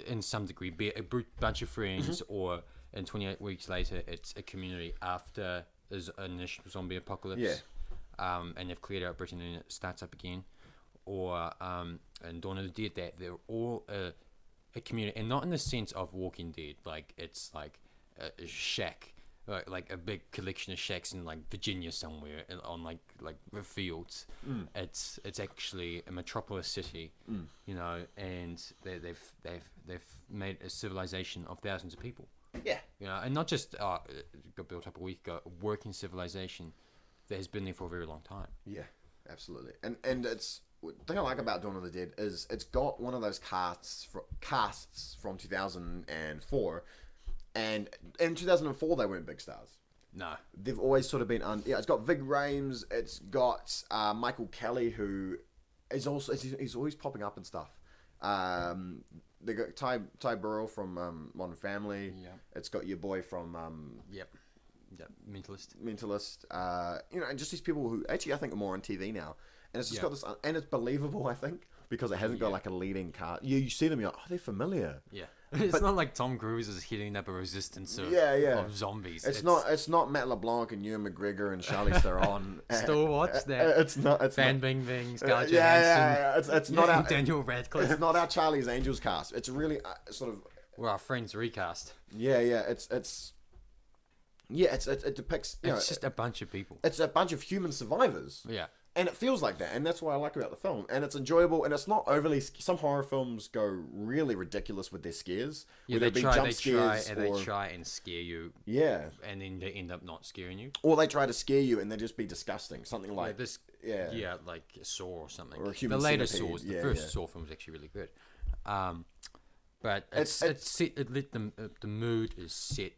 in some degree, be it a bunch of friends, or in 28 Weeks Later, it's a community after there's an initial zombie apocalypse, and they've cleared out Britain and it starts up again, or in Dawn of the Dead, that they're all a community, and not in the sense of Walking Dead, like it's like a shack, like a big collection of shacks in like Virginia somewhere on like fields. It's actually a metropolis city, and they've made a civilization of thousands of people. Yeah, and not just got built up a week ago, a working civilization that has been there for a very long time. Yeah, absolutely, and it's. The thing I like about Dawn of the Dead is it's got one of those casts from 2004, and in 2004 they weren't big stars. No, they've always sort of been it's got Vig Rhames, it's got Michael Kelly, who is also he's always popping up and stuff. They got Ty Burrell from Modern Family. Yeah, it's got your boy from Mentalist. And just these people who actually I think are more on TV now. And it's just got this, and it's believable, I think, because it hasn't got like a leading cast. You see them, you're like, oh, they're familiar. Yeah, it's not like Tom Cruise is hitting up a resistance of zombies. It's not Matt LeBlanc and Ewan McGregor and Charlize Theron. Still watch that. It's not. Fan Bingbing, Scarlett Johansson. It's not our Daniel Radcliffe. It's not our Charlie's Angels cast. It's really sort of. Well, our friends recast. Yeah. It depicts. It's just a bunch of people. It's a bunch of human survivors. Yeah. And it feels like that, and that's what I like about the film. And it's enjoyable, and it's not overly. Some horror films go really ridiculous with their scares. Yeah, they try and scare you. Yeah, and then they end up not scaring you. Or they try to scare you, and they just be disgusting. Something like this. Yeah, like Saw or something. Or the later Saws. The first Saw film was actually really good. But the mood is set.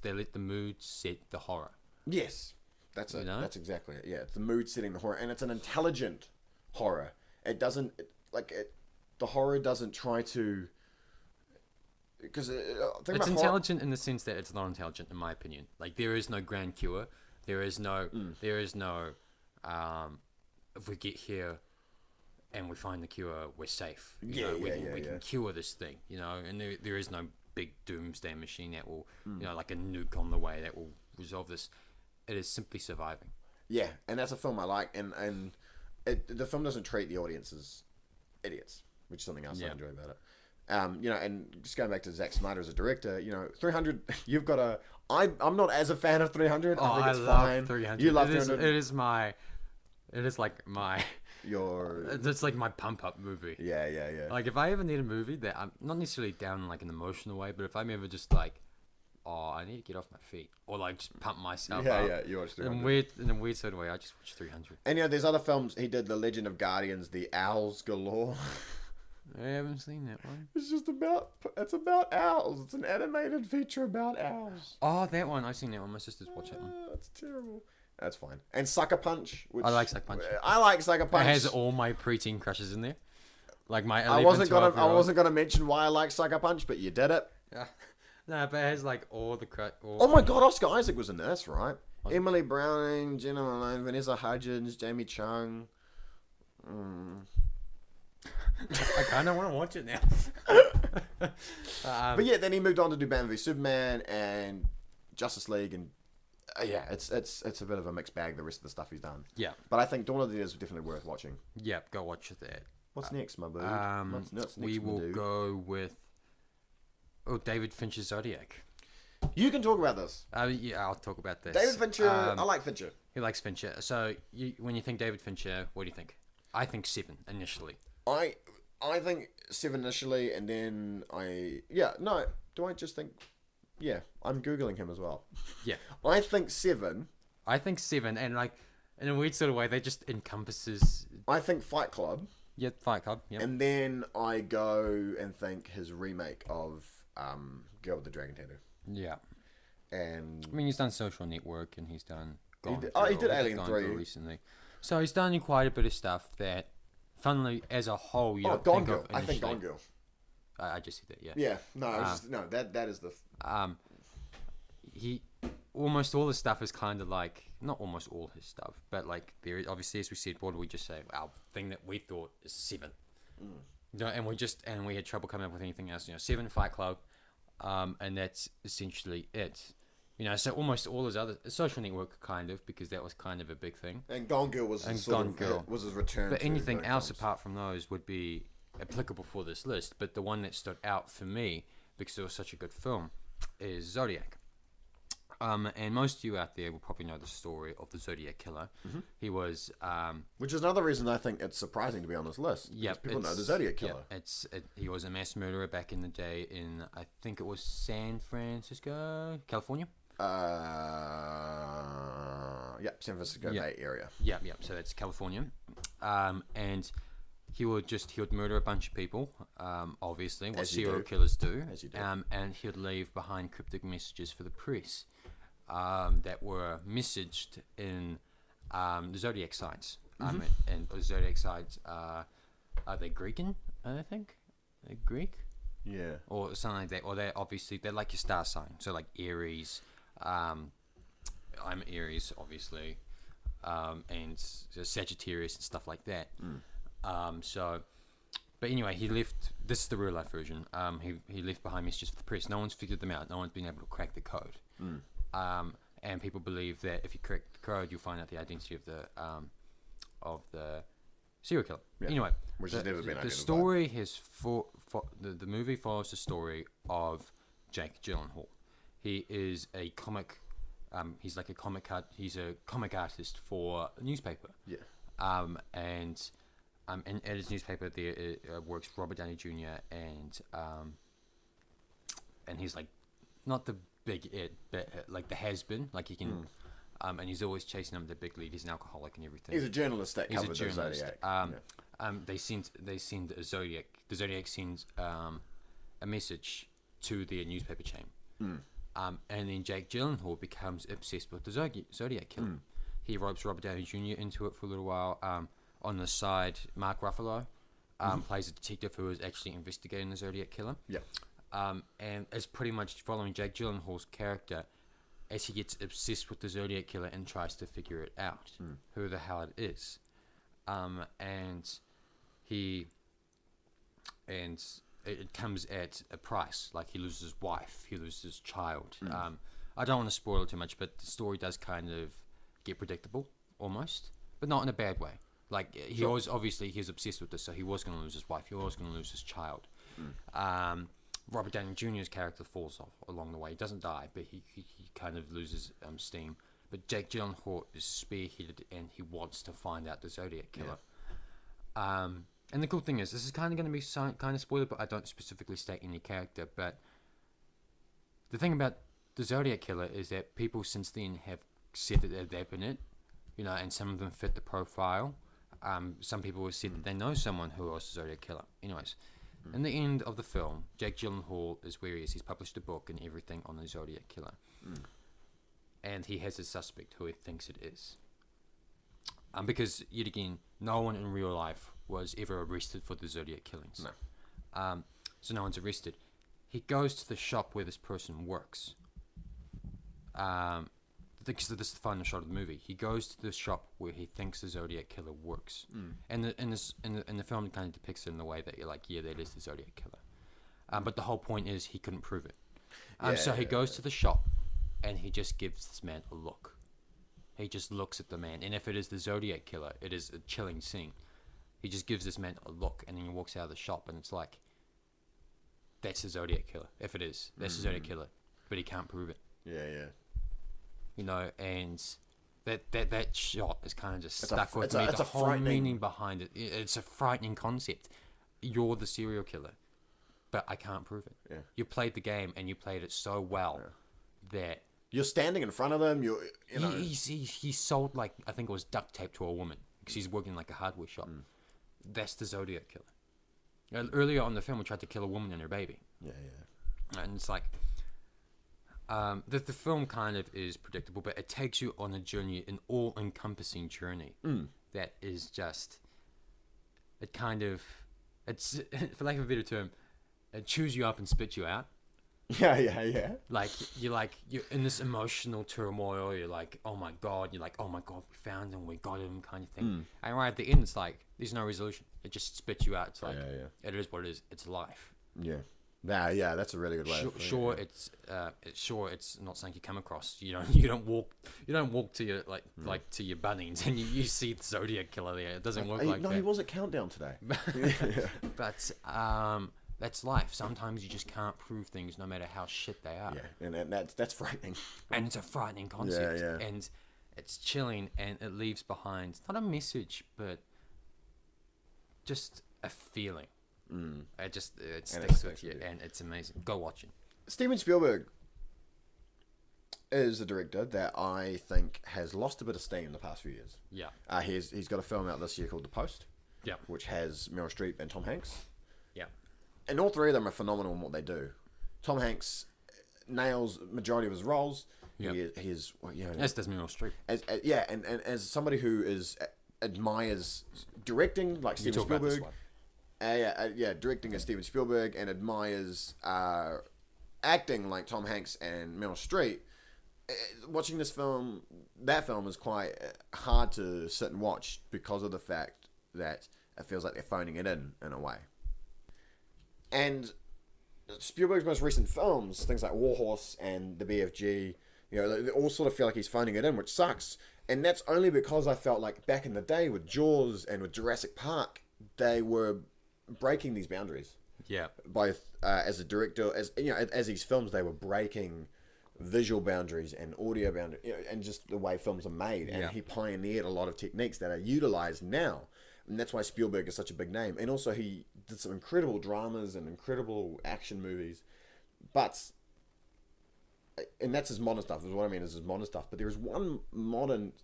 They let the mood set the horror. Yes. That's it. That's exactly it. Yeah, it's the mood setting the horror, and it's an intelligent horror. It doesn't the horror doesn't try to because it's intelligent in the sense that it's not intelligent, in my opinion. Like there is no grand cure. There is no. If we get here and we find the cure, we're safe. We can cure this thing, and there is no big doomsday machine that will, like a nuke on the way that will resolve this. It is simply surviving. Yeah, and that's a film I like, and the film doesn't treat the audience as idiots, which is something else I enjoy about it. And just going back to Zack Snyder as a director, 300, you've got a... I'm not as a fan of 300. I think it's fine. 300. You love 300. It is like my... It's like my pump-up movie. Yeah. Like, if I ever need a movie that I'm not necessarily down in, like, an emotional way, but if I'm ever just like, I need to get off my feet, or like just pump myself up. Yeah, you watch 300. In a weird sort of way, I just watch 300. And there's other films. He did The Legend of Guardians, The Owls Galore. I haven't seen that one. It's about owls. It's an animated feature about owls. Oh, that one. I've seen that one. My sisters watch that one. That's terrible. That's fine. And Sucker Punch. I like Sucker Punch. I like Sucker Punch. It has all my preteen crushes in there. Like my 11, I wasn't gonna mention why I like Sucker Punch, but you did it. Yeah. No, but it has like all the Oh my God, Oscar Isaac was in this, right? Emily Browning, Jenna Malone, Vanessa Hudgens, Jamie Chung. I kind of want to watch it now. But yeah, then he moved on to do Batman v Superman and Justice League, and it's a bit of a mixed bag, the rest of the stuff he's done. Yeah. But I think Dawn of the Dead is definitely worth watching. Yeah, go watch that. What's next, my boo? What's next, we will go with David Fincher's Zodiac. You can talk about this. Yeah, I'll talk about this. David Fincher, I like Fincher. He likes Fincher. So when you think David Fincher, what do you think? I think Seven initially. I think Seven initially, and then do I just think... Yeah, I'm Googling him as well. Yeah. I think Seven, and like, in a weird sort of way, they just encompasses... I think Fight Club. Yeah, Fight Club, yeah. And then I go and think his remake of Girl with the Dragon Tattoo. Yeah. And... I mean, he's done Social Network, and he's done... he did Alien 3. Recently. So he's done quite a bit of stuff that... Funnily, as a whole, you don't Gone think Girl. of initially. I think Gone Girl. I just said that, yeah. Yeah, no, that is the... He... Almost all his stuff is kind of like... Not almost all his stuff, but like, there is, obviously, as we said, what do we just say? Our thing that we thought is Seven. And we had trouble coming up with anything else. Seven, Fight Club, and that's essentially it. So almost all his other Social Network, kind of, because that was kind of a big thing. And Gone Girl was his return. But anything else apart from those would be applicable for this list. But the one that stood out for me, because it was such a good film, is Zodiac. And most of you out there will probably know the story of the Zodiac Killer. Mm-hmm. He was... which is another reason I think it's surprising to be on this list. Yeah, people know the Zodiac Killer. He was a mass murderer back in the day in, I think it was San Francisco, California. San Francisco Bay Area. Yeah. So that's California. And he would murder a bunch of people, obviously, what serial killers do. As you do. And he would leave behind cryptic messages for the press that were messaged in the zodiac signs. And the zodiac signs are they Greek? I think they're Greek. Yeah. Or something like that. Or they're like your star sign. So like Aries. I'm Aries, obviously, and Sagittarius and stuff like that. But anyway, he left. This is the real life version. He left behind messages for the press. No one's figured them out. No one's been able to crack the code. And people believe that if you crack the code, you'll find out the identity of the serial killer. Yeah. Anyway, which has never been identified. The story the movie follows the story of Jake Gyllenhaal. He is a comic. He's like a comic artist for a newspaper. Yeah. And at his newspaper there works Robert Downey Jr. and he's like not the big but like the has been. Like he can. And he's always chasing him the big lead. He's an alcoholic and everything. He's a journalist that covers the Zodiac. They send a Zodiac. The Zodiac sends a message to their newspaper chain. And then Jake Gyllenhaal becomes obsessed with the Zodiac Killer. He ropes Robert Downey Jr. into it for a little while. On the side, Mark Ruffalo plays a detective who is actually investigating the Zodiac Killer. Yeah. and it's pretty much following Jake Gyllenhaal's character as he gets obsessed with the Zodiac Killer and tries to figure it out, who the hell it is. And it comes at a price. Like, he loses his wife, he loses his child. I don't want to spoil it too much, but the story does kind of get predictable, almost, but not in a bad way. Like, he was obsessed with this, so he was going to lose his wife, he was going to lose his child. Robert Downey Jr.'s character falls off along the way. He doesn't die, but he kind of loses steam. But Jake Gyllenhaal is spearheaded, and he wants to find out the Zodiac Killer. Yeah. And the cool thing is, this is kind of going to be kind of spoiler, but I don't specifically state any character. But the thing about the Zodiac Killer is that people since then have said that they've been it, and some of them fit the profile. Some people have said that they know someone who was the Zodiac Killer. Anyways, in the end of the film, Jake Gyllenhaal is where he is. He's published a book and everything on the Zodiac Killer. And he has a suspect who he thinks it is. Because, yet again, no one in real life was ever arrested for the Zodiac killings. No. So no one's arrested. He goes to the shop where this person works. This is the final shot of the movie. He goes to the shop where he thinks the Zodiac Killer works. And in the film, it kind of depicts it in the way that you're like, yeah, that is the Zodiac Killer. But the whole point is he couldn't prove it. So he goes to the shop, and he just gives this man a look. He just looks at the man, and if it is the Zodiac Killer, it is a chilling scene. He just gives this man a look, and then he walks out of the shop, and it's like, that's the Zodiac Killer. If it is, that's the Zodiac Killer, but he can't prove it. Yeah. And that shot is kind of just stuck with me. The whole meaning behind it. It's a frightening concept. You're the serial killer, but I can't prove it. Yeah. You played the game, and you played it so well that you're standing in front of them. He sold, like, I think it was duct tape to a woman because he's working like a hardware shop. That's the Zodiac Killer. Earlier on in the film, we tried to kill a woman and her baby. Yeah. And it's like, the film kind of is predictable, but it takes you on a journey, an all-encompassing journey that is just, it's for lack of a better term, it chews you up and spits you out. Yeah. Like, you're in this emotional turmoil. You're like, oh my god. You're like, oh my god, we found him, we got him, kind of thing. And right at the end, it's like, there's no resolution. It just spits you out. It's like, it is what it is. It's life. Yeah. That's a really good way. It's not something you come across. You don't walk to your to your Bunnings and you see the Zodiac Killer there. It doesn't work like that. No, he was at Countdown today. But that's life. Sometimes you just can't prove things, no matter how shit they are. Yeah, and that's frightening. And it's a frightening concept. And it's chilling, and it leaves behind not a message, but just a feeling. It sticks with you, and it's amazing. Go watch it. Steven Spielberg is a director that I think has lost a bit of steam the past few years. Yeah. He's got a film out this year called The Post. Yeah. Which has Meryl Streep and Tom Hanks. Yeah. And all three of them are phenomenal in what they do. Tom Hanks nails majority of his roles. Yeah. He is, as does Meryl Streep. And as somebody who admires directing like Steven Spielberg. Directing as Steven Spielberg, and admires acting like Tom Hanks and Meryl Streep. Watching that film is quite hard to sit and watch because of the fact that it feels like they're phoning it in a way. And Spielberg's most recent films, things like Warhorse and the BFG, they all sort of feel like he's phoning it in, which sucks. And that's only because I felt like back in the day with Jaws and with Jurassic Park, they were breaking these boundaries. Yeah. Both as a director, as these films, they were breaking visual boundaries and audio boundaries, and just the way films are made. And he pioneered a lot of techniques that are utilized now. And that's why Spielberg is such a big name. And also he did some incredible dramas and incredible action movies. And that's his modern stuff, is what I mean, is his modern stuff. But there is one modern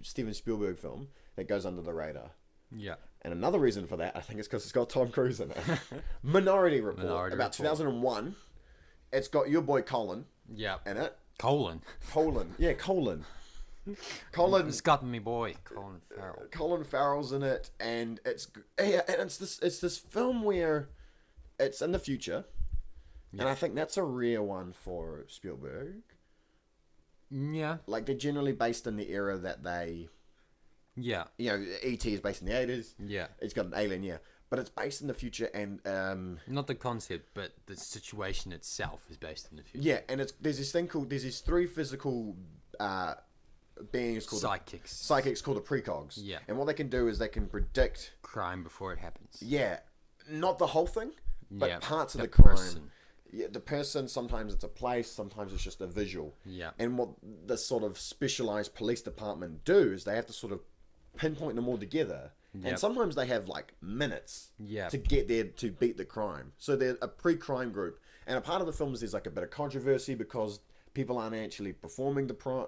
Steven Spielberg film that goes under the radar. Yeah. And another reason for that, I think, is because it's got Tom Cruise in it. Minority Report, about 2001. It's got your boy Colin in it. Colin? Yeah, Colin. It's got me boy, Colin Farrell. Colin Farrell's in it, and it's this film where it's in the future, and I think that's a rare one for Spielberg. Yeah, like they're generally based in the era that they. Yeah, E.T. is based in the 80s. Yeah, it's got an alien, but it's based in the future, and not the concept, but the situation itself is based in the future. Yeah, and there's these three physical beings called psychics called the precogs. Yeah, and what they can do is they can predict crime before it happens. Yeah, not the whole thing, but parts of the person. crime. Yeah, the person, sometimes it's a place, sometimes it's just a visual. Yeah, and what the sort of specialized police department do is they have to sort of pinpoint them all together. Yep. And sometimes they have like minutes to get there to beat the crime. So they're a pre-crime group. And a part of the film is there's like a bit of controversy because people aren't actually performing the crime.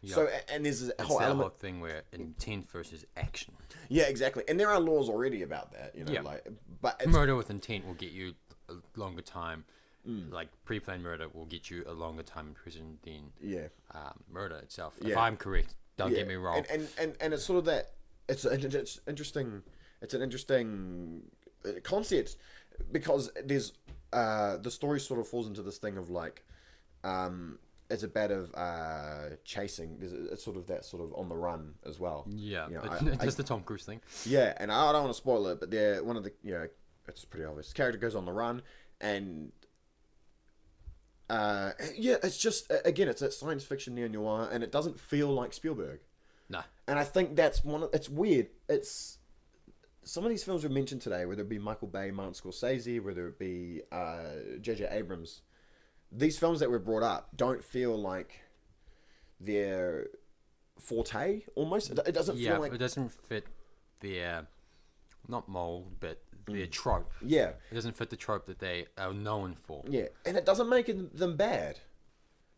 Yep. So, and there's a whole element. Whole thing where intent versus action. Yeah, exactly. And there are laws already about that, but murder with intent will get you a longer time. Like pre-planned murder will get you a longer time in prison than murder itself. If I'm correct. Don't get me wrong. And it's sort of that. It's interesting. It's an interesting concept because there's the story sort of falls into this thing of like it's a bit of chasing. It's sort of that sort of on the run as well. Yeah, just the Tom Cruise thing. Yeah, and I don't want to spoil it, but they're one of the it's pretty obvious. The character goes on the run and. It's just again, it's that science fiction neo-noir, and it doesn't feel like Spielberg. No, and I think that's it's weird. It's some of these films we mentioned today, whether it be Michael Bay, Martin Scorsese, whether it be J.J. Abrams. These films that were brought up don't feel like their forte. Almost, it doesn't feel like it doesn't fit their not mold, but their trope. Yeah. It doesn't fit the trope that they are known for. Yeah. And it doesn't make them bad.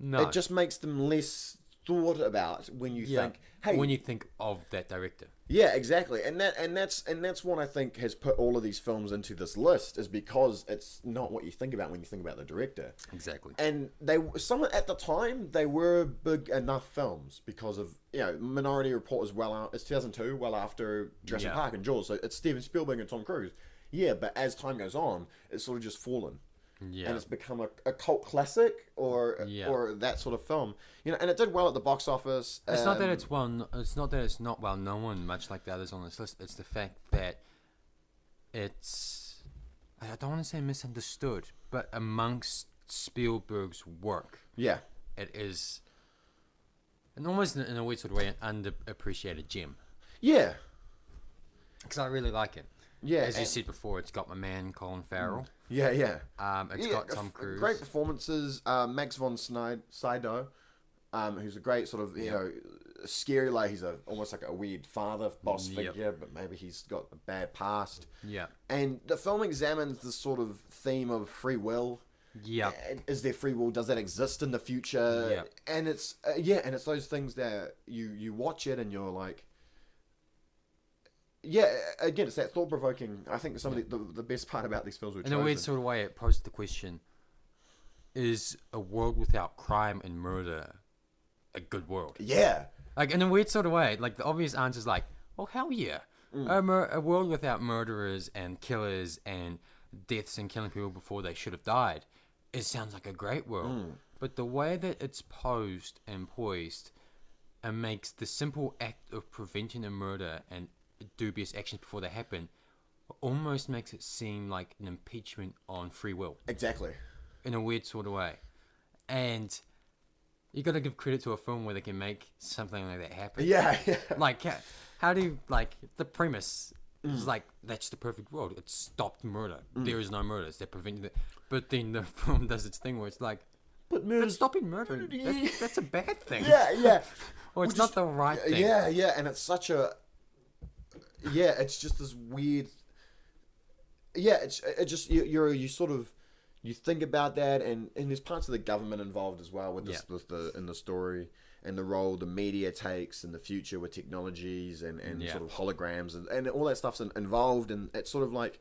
No. It just makes them less thought about when you think, hey, when you think of that director. Yeah, exactly. And that's what I think has put all of these films into this list, is because it's not what you think about when you think about the director. Exactly. And at the time they were big enough films because of Minority Report is it's 2002, well after Jurassic Park and Jaws, so it's Steven Spielberg and Tom Cruise. Yeah, but as time goes on, it's sort of just fallen. Yeah. And it's become a cult classic or that sort of film. And it did well at the box office. It's not that it's not well known, much like the others on this list. It's the fact that it's, I don't want to say misunderstood, but amongst Spielberg's work, it is, and almost in a weird sort of way, an underappreciated gem. Yeah, because I really like it. Yeah, as you said before, it's got my man Colin Farrell. Yeah. It's got Tom Cruise. Great performances. Max von Sydow, who's a great sort of scary, like he's almost like a weird father boss figure, but maybe he's got a bad past. Yeah. And the film examines the sort of theme of free will. Yeah. Is there free will? Does that exist in the future? Yeah. And it's and it's those things that you watch it and you're like. Yeah, again, it's that thought-provoking. I think some of the best part about these films were chosen. In a weird sort of way, it posed the question, is a world without crime and murder a good world? Yeah. Like, in a weird sort of way, like, the obvious answer is like, well, hell yeah. A world without murderers and killers and deaths and killing people before they should have died, it sounds like a great world. But the way that it's posed and poised and makes the simple act of preventing a murder and dubious actions before they happen almost makes it seem like an impeachment on free will. Exactly. In a weird sort of way. And you got to give credit to a film where they can make something like that happen. Yeah. Like, how do you, like, the premise is like, that's the perfect world. It stopped murder. There is no murders. They're preventing it. But then the film does its thing where it's like, but stopping murder, that's a bad thing. Yeah. Or it's not the right thing. Yeah. And it's such a... Yeah, it's just this weird. Yeah, it just you sort of you think about that, and there's parts of the government involved as well with this in the story, and the role the media takes in the future with technologies and sort of holograms and all that stuff's involved, and it's sort of like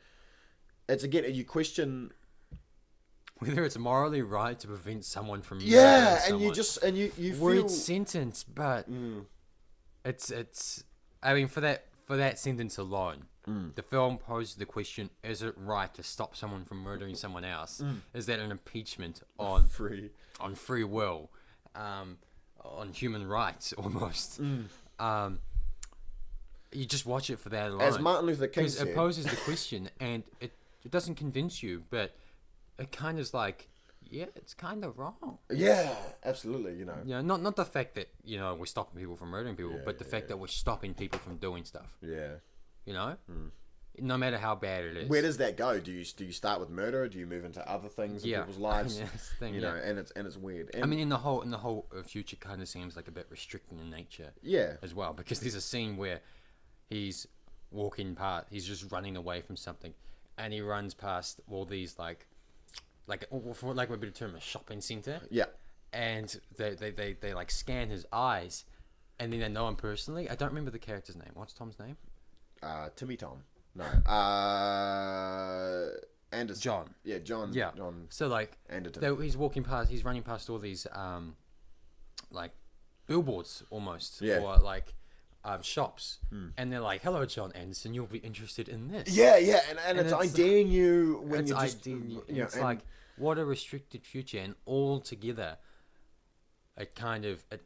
it's again you question whether it's morally right to prevent someone from and someone. you feel sentence, but it's I mean for that sentence alone, The film poses the question: is it right to stop someone from murdering someone else? Is that an impeachment on free will, on human rights almost? You just watch it for that alone. As Martin Luther King said, because it poses the question, and it doesn't convince you, but it kind of is like, yeah, it's kind of wrong. Yeah, absolutely. Not the fact that we're stopping people from murdering people, but the fact that we're stopping people from doing stuff. Yeah. No matter how bad it is. Where does that go? Do you start with murder? Or do you move into other things in people's lives? And it's weird. And in the whole future kind of seems like a bit restricting in nature. Yeah. As well, because there's a scene where he's walking past, he's just running away from something, and he runs past all these like for like a bit of term, a shopping center. Yeah. And they like scan his eyes, and then they know him personally. I don't remember the character's name. What's Tom's name? Timmy Tom. No. Anderson. John. Yeah, John. Yeah. John. So like, Anderton. He's running past all these like billboards almost, or like shops, and they're like, "Hello, John Anderson, you'll be interested in this." Yeah, and it's IDing you when you're just. It's like, what a restricted future, and all together, it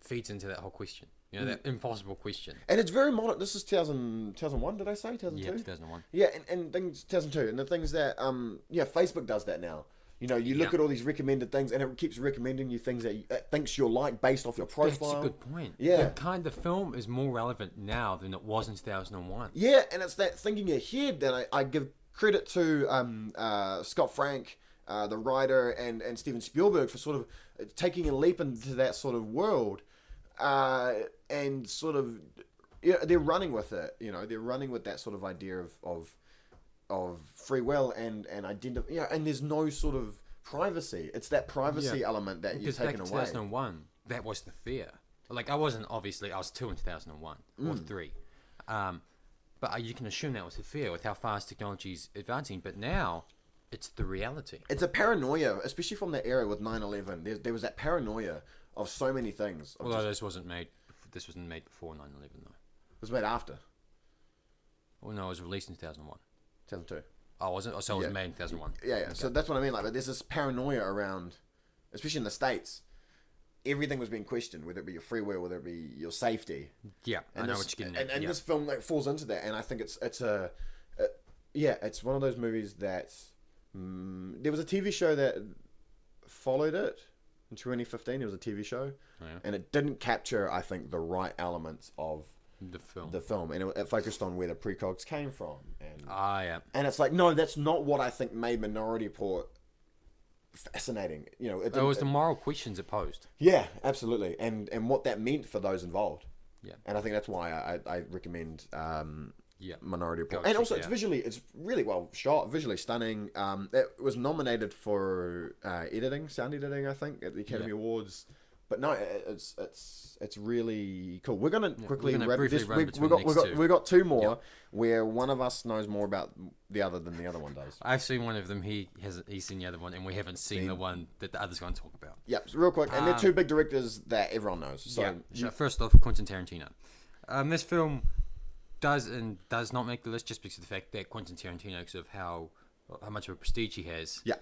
feeds into that whole question. That impossible question. And it's very modern. This is 2001, did I say? 2002? Yeah, 2001. Yeah, and things, 2002. And the things that, Facebook does that now. You look at all these recommended things, and it keeps recommending you things that it thinks you'll like based off your profile. That's a good point. Yeah. The film is more relevant now than it was in 2001. Yeah, and it's that thinking ahead that I give credit to Scott Frank, the writer, and Steven Spielberg for sort of taking a leap into that sort of world. And sort of, they're running with it. They're running with that sort of idea of free will and identity. And there's no sort of privacy. It's that privacy element that you're taking away. Because back in 2001, that was the fear. Like, I was 2 in 2001 or 3, but you can assume that was the fear with how fast technology's advancing. But now, it's the reality. It's a paranoia, especially from that era with 9/11. There was that paranoia of so many things. Although this wasn't made before 9/11 though. It was made after. Well, no, it was released in 2001. 2002. Oh, was it? Oh, so it was made in 2001. Yeah. Okay. So that's what I mean. Like, there's this paranoia around, especially in the States. Everything was being questioned, whether it be your free will, whether it be your safety. Yeah, I know what you're getting at. And this film falls into that, and I think it's one of those movies that there was a TV show that followed it. In 2015, it was a TV show, and it didn't capture, I think, the right elements of the film, and it focused on where the precogs came from, and it's like, no, that's not what I think made Minority Report fascinating. It was the moral questions it posed. Yeah, absolutely, and what that meant for those involved. Yeah, and I think that's why I recommend Minority Report. Gotcha, and also, it's really well shot, visually stunning. It was nominated for sound editing, I think, at the Academy Awards. But no, it's really cool. We're gonna quickly wrap this. We got 2 more where one of us knows more about the other than the other one does. I've seen one of them. He's seen the other one, and we haven't seen the one that the other's going to talk about. Yeah, so real quick, and they're 2 big directors that everyone knows. So first off, Quentin Tarantino. This film does not make the list just because of the fact that Quentin Tarantino, because of how much of a prestige he has. Yeah.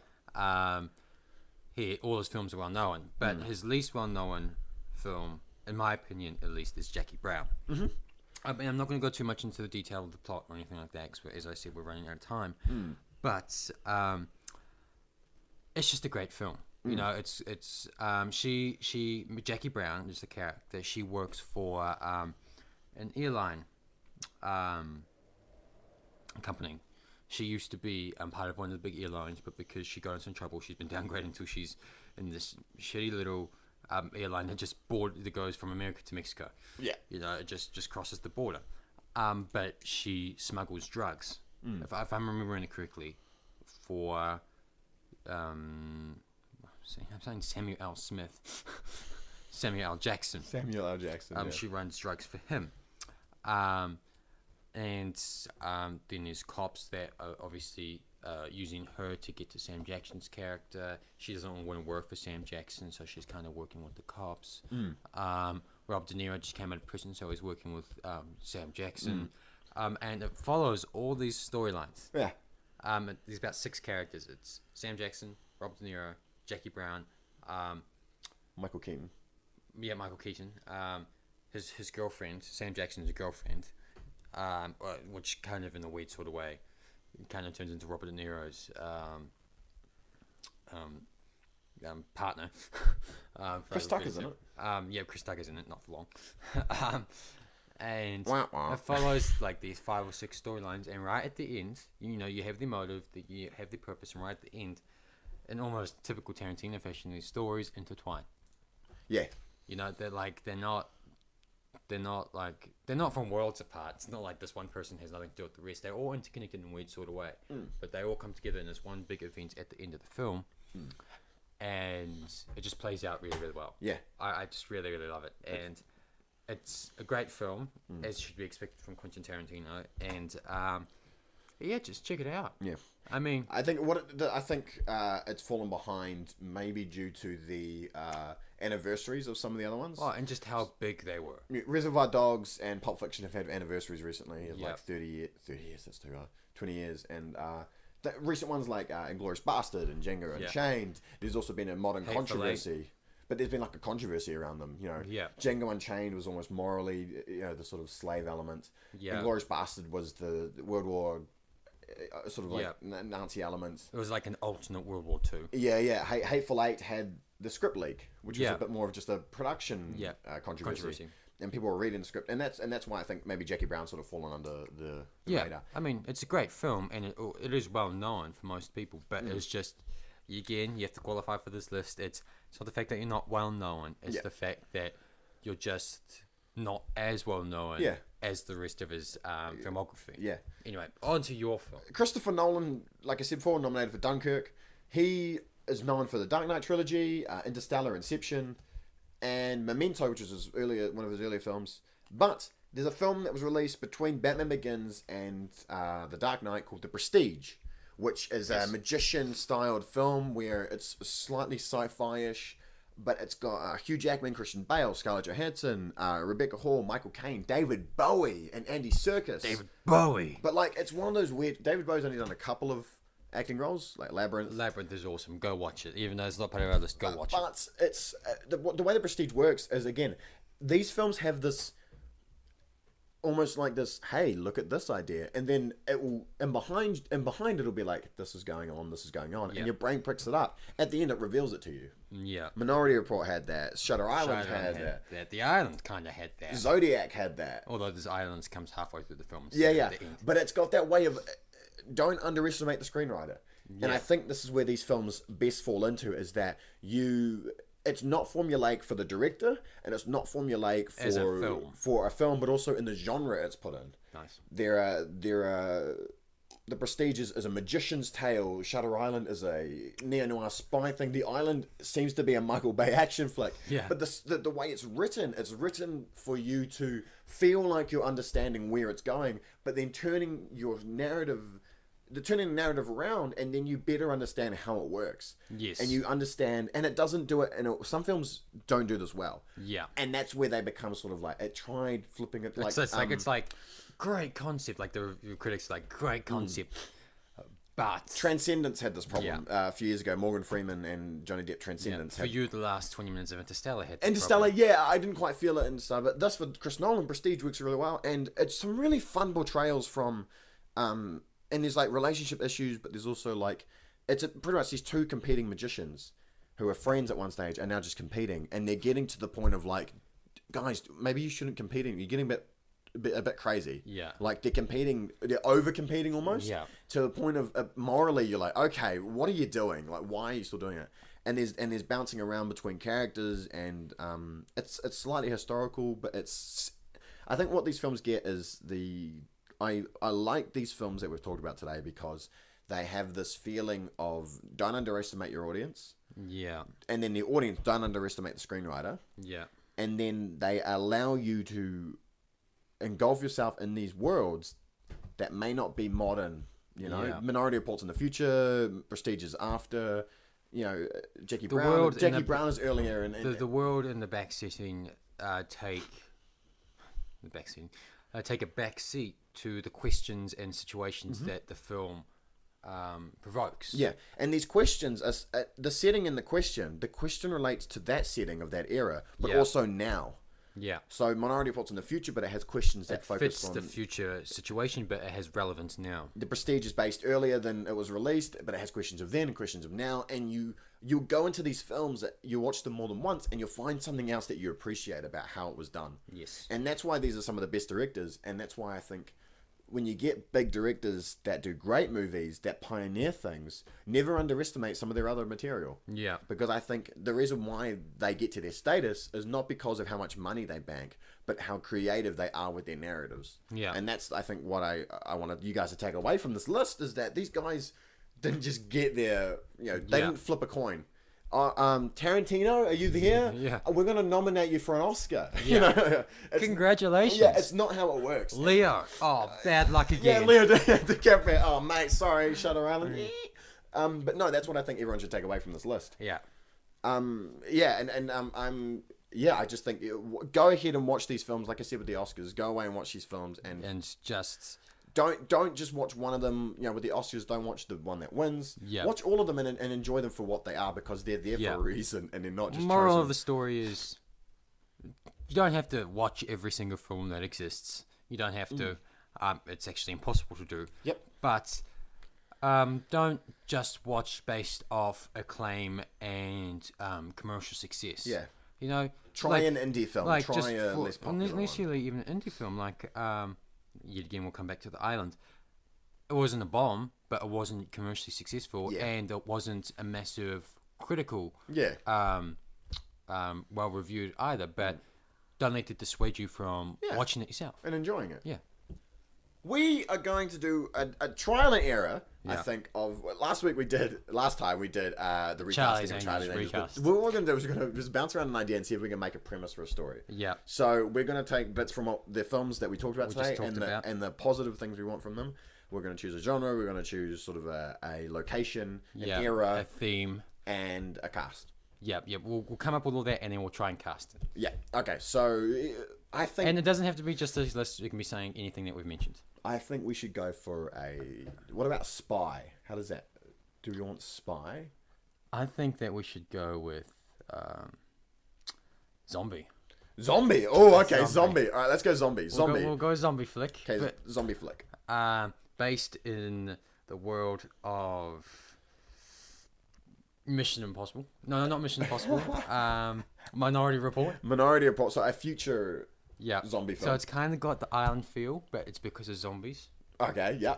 All his films are well known, but his least well known film, in my opinion at least, is Jackie Brown. Mm-hmm. I'm not going to go too much into the detail of the plot or anything like that, because as I said, we're running out of time. But it's just a great film. It's Jackie Brown is the character. She works for an airline company. She used to be part of one of the big airlines, but because she got into some trouble, she's been downgraded until she's in this shitty little airline that goes from America to Mexico. Yeah, it just crosses the border. But she smuggles drugs, if I'm remembering it correctly, for I'm saying Samuel L. Smith, Samuel L. Jackson. She runs drugs for him. And then there's cops that are obviously using her to get to Sam Jackson's character. She doesn't want to work for Sam Jackson, so she's kind of working with the cops. Rob De Niro just came out of prison, so he's working with Sam Jackson. And it follows all these storylines. Yeah. There's about 6 characters. It's Sam Jackson, Robert De Niro, Jackie Brown, Michael Keaton. Yeah, Michael Keaton. His girlfriend, Sam Jackson's girlfriend, which kind of in a weird sort of way, kind of turns into Robert De Niro's partner. Chris Tucker's in it. Yeah, Chris Tucker's in it, not for long. And it follows like these 5 or 6 storylines, and right at the end, you have the motive, you have the purpose, and right at the end, in almost typical Tarantino fashion, these stories intertwine. Yeah. They're not from worlds apart. It's not like this one person has nothing to do with the rest. They're all interconnected in a weird sort of way, but they all come together in this one big event at the end of the film, and it just plays out really, really well. Yeah. I just really, really love it, and it's a great film, as should be expected from Quentin Tarantino, and yeah, just check it out. Yeah. I mean, I think it's fallen behind maybe due to the anniversaries of some of the other ones. Oh, and just how big they were. Reservoir Dogs and Pulp Fiction have had anniversaries recently of like 30 years, that's too hard, 20 years, and the recent ones like Inglourious Bastard and Django Unchained, there's also been a modern controversy. But there's been like a controversy around them, Django Unchained was almost morally, the sort of slave element. Yeah. Inglourious Bastard was the World War, sort of like Nazi element. It was like an alternate World War II. Yeah. Hateful Eight had the script leak, which was a bit more of just a production controversy. And people were reading the script, and that's why I think maybe Jackie Brown's sort of fallen under the radar. I mean, it's a great film, and it is well known for most people, but it's just, again, you have to qualify for this list. It's not the fact that you're not well known, it's the fact that you're just not as well known as the rest of his filmography. Yeah. Anyway, on to your film. Christopher Nolan, like I said before, nominated for Dunkirk. He is known for the Dark Knight trilogy, Interstellar, Inception, and Memento, which was one of his earlier films. But there's a film that was released between Batman Begins and The Dark Knight called The Prestige, which is a magician-styled film where it's slightly sci-fi-ish, but it's got Hugh Jackman, Christian Bale, Scarlett Johansson, Rebecca Hall, Michael Caine, David Bowie, and Andy Serkis. David Bowie! But, like, it's one of those weird... David Bowie's only done a couple of acting roles, like Labyrinth. Labyrinth is awesome. Go watch it. Even though it's not part of our list, go watch it. But it's... the way The Prestige works is, again, these films have this... almost like this, hey, look at this idea, and then it will, and behind it'll be like, this is going on, and your brain picks it up. At the end, it reveals it to you. Yeah. Minority Report had that. Shutter Island had that. The Island kind of had that. Zodiac had that. Although this Island comes halfway through the film. Yeah. But it's got that way of, don't underestimate the screenwriter. Yeah. And I think this is where these films best fall into, is that it's not formulaic for the director, and it's not formulaic for a film, but also in the genre it's put in. Nice. There are The Prestige is a magician's tale. Shutter Island is a neo-noir spy thing. The Island seems to be a Michael Bay action flick. Yeah. But the way it's written for you to feel like you're understanding where it's going, but then turning the narrative around, and then you better understand how it works. Yes. And you understand, and it doesn't do it, and some films don't do this well. Yeah. And that's where they become sort of like, it tried flipping it like... It's like, great concept, like the critics are like, great concept, but... Transcendence had this problem a few years ago. Morgan Freeman and Johnny Depp, Transcendence. For you, the last 20 minutes of Interstellar had Interstellar, I didn't quite feel it in Interstellar, but this for Chris Nolan, Prestige works really well, and it's some really fun portrayals from... and there's like relationship issues, but there's also like, it's pretty much these two competing magicians who are friends at one stage and now just competing, and they're getting to the point of like, guys, maybe you shouldn't compete. You're getting a bit crazy. Yeah. Like they're over competing almost. Yeah. To the point of morally, you're like, okay, what are you doing? Like, why are you still doing it? And there's bouncing around between characters, and it's slightly historical, but I think what these films get is I like these films that we've talked about today because they have this feeling of, don't underestimate your audience. Yeah. And then the audience, don't underestimate the screenwriter. Yeah. And then they allow you to engulf yourself in these worlds that may not be modern. Minority Report's in the future, Prestige is after, Jackie Brown. Jackie Brown is earlier. The world and the backsetting take a back seat to the questions and situations that the film provokes. Yeah, and these questions, the setting in the question relates to that setting of that era, but also now. Yeah. So Minority Report's in the future, but it has questions that focus on... It fits the future situation, but it has relevance now. The Prestige is based earlier than it was released, but it has questions of then and questions of now, and you'll go into these films, that you watch them more than once, and you'll find something else that you appreciate about how it was done. Yes. And that's why these are some of the best directors, and that's why I think when you get big directors that do great movies, that pioneer things, never underestimate some of their other material. Yeah. Because I think the reason why they get to their status is not because of how much money they bank, but how creative they are with their narratives. Yeah. And that's, I think, what I wanted you guys to take away from this list, is that these guys didn't just get there, they didn't flip a coin. Tarantino, are you here? Yeah. We're going to nominate you for an Oscar. Yeah. Congratulations. Yeah, it's not how it works. Leo. Oh, bad luck again. Yeah, Leo DiCaprio. Oh, mate, sorry, Shutter Island. But no, that's what I think everyone should take away from this list. Yeah. I just think go ahead and watch these films. Like I said with the Oscars, go away and watch these films and just don't just watch one of them. With the Oscars, don't watch the one that wins. Yeah. Watch all of them and enjoy them for what they are, because they're there for a reason, and they're not just. Moral of the story is, you don't have to watch every single film that exists. You don't have to. It's actually impossible to do. Yep. But don't just watch based off acclaim and commercial success. Yeah. Try an indie film. Like try a less popular not necessarily even an indie film. Like, yet again, we'll come back to The Island. It wasn't a bomb, but it wasn't commercially successful, and it wasn't a massive critical, well reviewed either. But don't let it dissuade you from watching it yourself and enjoying it. Yeah. We are going to do a trial and error, I think, of... Last time we did the recasting of Charlie's Angels. What we're going to do is we're going to just bounce around an idea and see if we can make a premise for a story. Yeah. So we're going to take bits from the films that we talked about today and the positive things we want from them. We're going to choose a genre. We're going to choose sort of a location, an era, a theme, and a cast. Yeah. We'll come up with all that, and then we'll try and cast it. Yeah. Okay. So I think... And it doesn't have to be just this list. You can be saying anything that we've mentioned. I think we should go for what about spy? How does that... Do we want spy? I think that we should go with zombie. Zombie? Oh, okay, zombie. All right, let's go zombie. We'll go zombie flick. Okay, zombie flick. Based in the world of Mission Impossible. No, not Mission Impossible. Minority Report. Minority Report. So a future... Yeah. Zombie film. So it's kind of got the island feel, but it's because of zombies. Okay, yeah.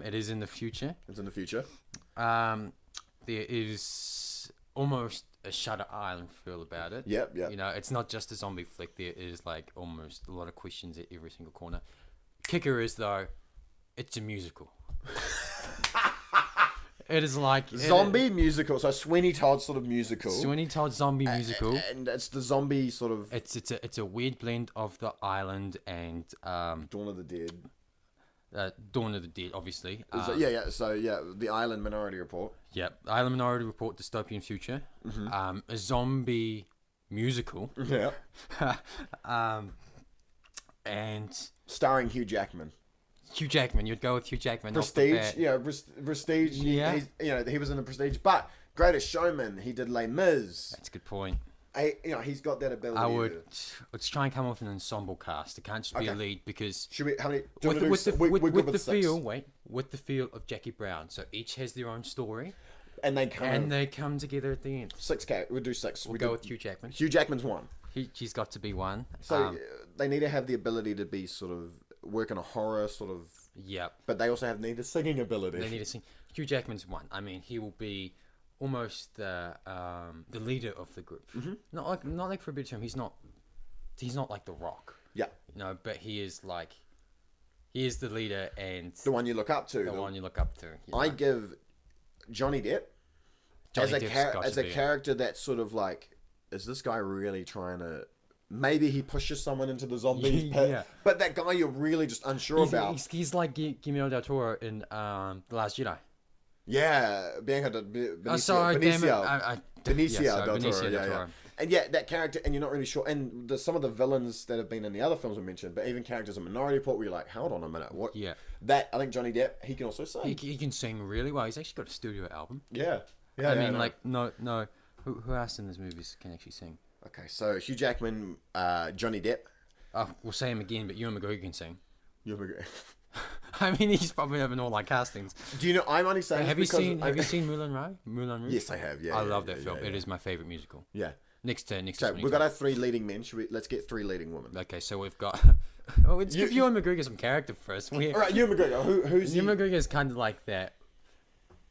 It is in the future. It's in the future. There is almost a Shutter Island feel about it. Yep. It's not just a zombie flick. There is like almost a lot of questions at every single corner. Kicker is though, it's a musical. It is like zombie musical, so Sweeney Todd sort of musical. Sweeney Todd zombie musical, and it's the zombie sort of. It's a weird blend of The Island and Dawn of the Dead. Dawn of the Dead, obviously. So The Island, Minority Report. Yep, Island, Minority Report, dystopian future. Mm-hmm. A zombie musical. Yeah. And starring Hugh Jackman. Hugh Jackman, you'd go with Hugh Jackman. Prestige, Prestige. Yeah. He was in the Prestige, but Greatest Showman, he did Les Mis. That's a good point. He's got that ability. Let's try and come up with an ensemble cast. It can't just be a lead because. Should we? How many? With the feel of Jackie Brown, so each has their own story. And they come together at the end. 6 characters. We'll do 6. We'll go with Hugh Jackman. Hugh Jackman's one. He's got to be one. So they need to have the ability to be sort of work in a horror sort of. Yep. But they also need the singing ability. They need to sing. Hugh Jackman's one. I mean, he will be almost the leader of the group. Mm-hmm. Not like for a bit of time. He's not like The Rock. Yeah. But he is the leader and the one you look up to. The one you look up to. I give Johnny Depp as a character that's sort of like, is this guy really trying to? Maybe he pushes someone into the zombie pit, but that guy you're really just unsure about. He's like Guillermo del Toro in The Last Jedi. Yeah, Benicio del Toro. And yeah, that character, and you're not really sure. And some of the villains that have been in the other films we mentioned, but even characters in Minority Report, where you're like, hold on a minute, what? Yeah. That I think Johnny Depp, he can also sing. He can sing really well. He's actually got a studio album. Yeah. I mean, like, no. Who else in these movies can actually sing? Okay, so Hugh Jackman, Johnny Depp. Oh, we'll say him again, but Ewan McGregor can sing. Ewan McGregor. I mean, he's probably having all like castings. Do you know? I'm only saying. Have you seen Moulin Rouge? Yes, I have. Yeah, I love that film. It is my favorite musical. Yeah. Next to we've got our 3 leading men. Let's get 3 leading women. Okay, so we've got. Let's give Ewan McGregor some character first. All right, Ewan McGregor. Who's Ewan McGregor is kind of like that,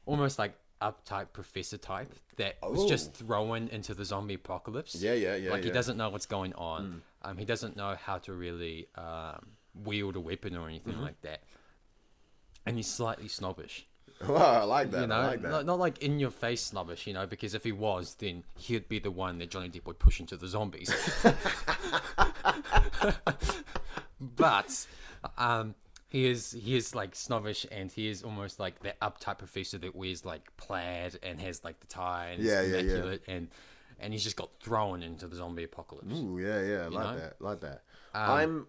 almost like uptight professor type that was just thrown into the zombie apocalypse. Yeah. Like he doesn't know what's going on. He doesn't know how to really wield a weapon or anything like that. And he's slightly snobbish. Wow, I like that. You know, I like that. Not like in your face snobbish, you know, because if he was, then he'd be the one that Johnny Depp would push into the zombies. But he is like snobbish, and he is almost like that uptight professor that wears like plaid and has like the tie and is immaculate, and he's just got thrown into the zombie apocalypse. Ooh, yeah, like that. I'm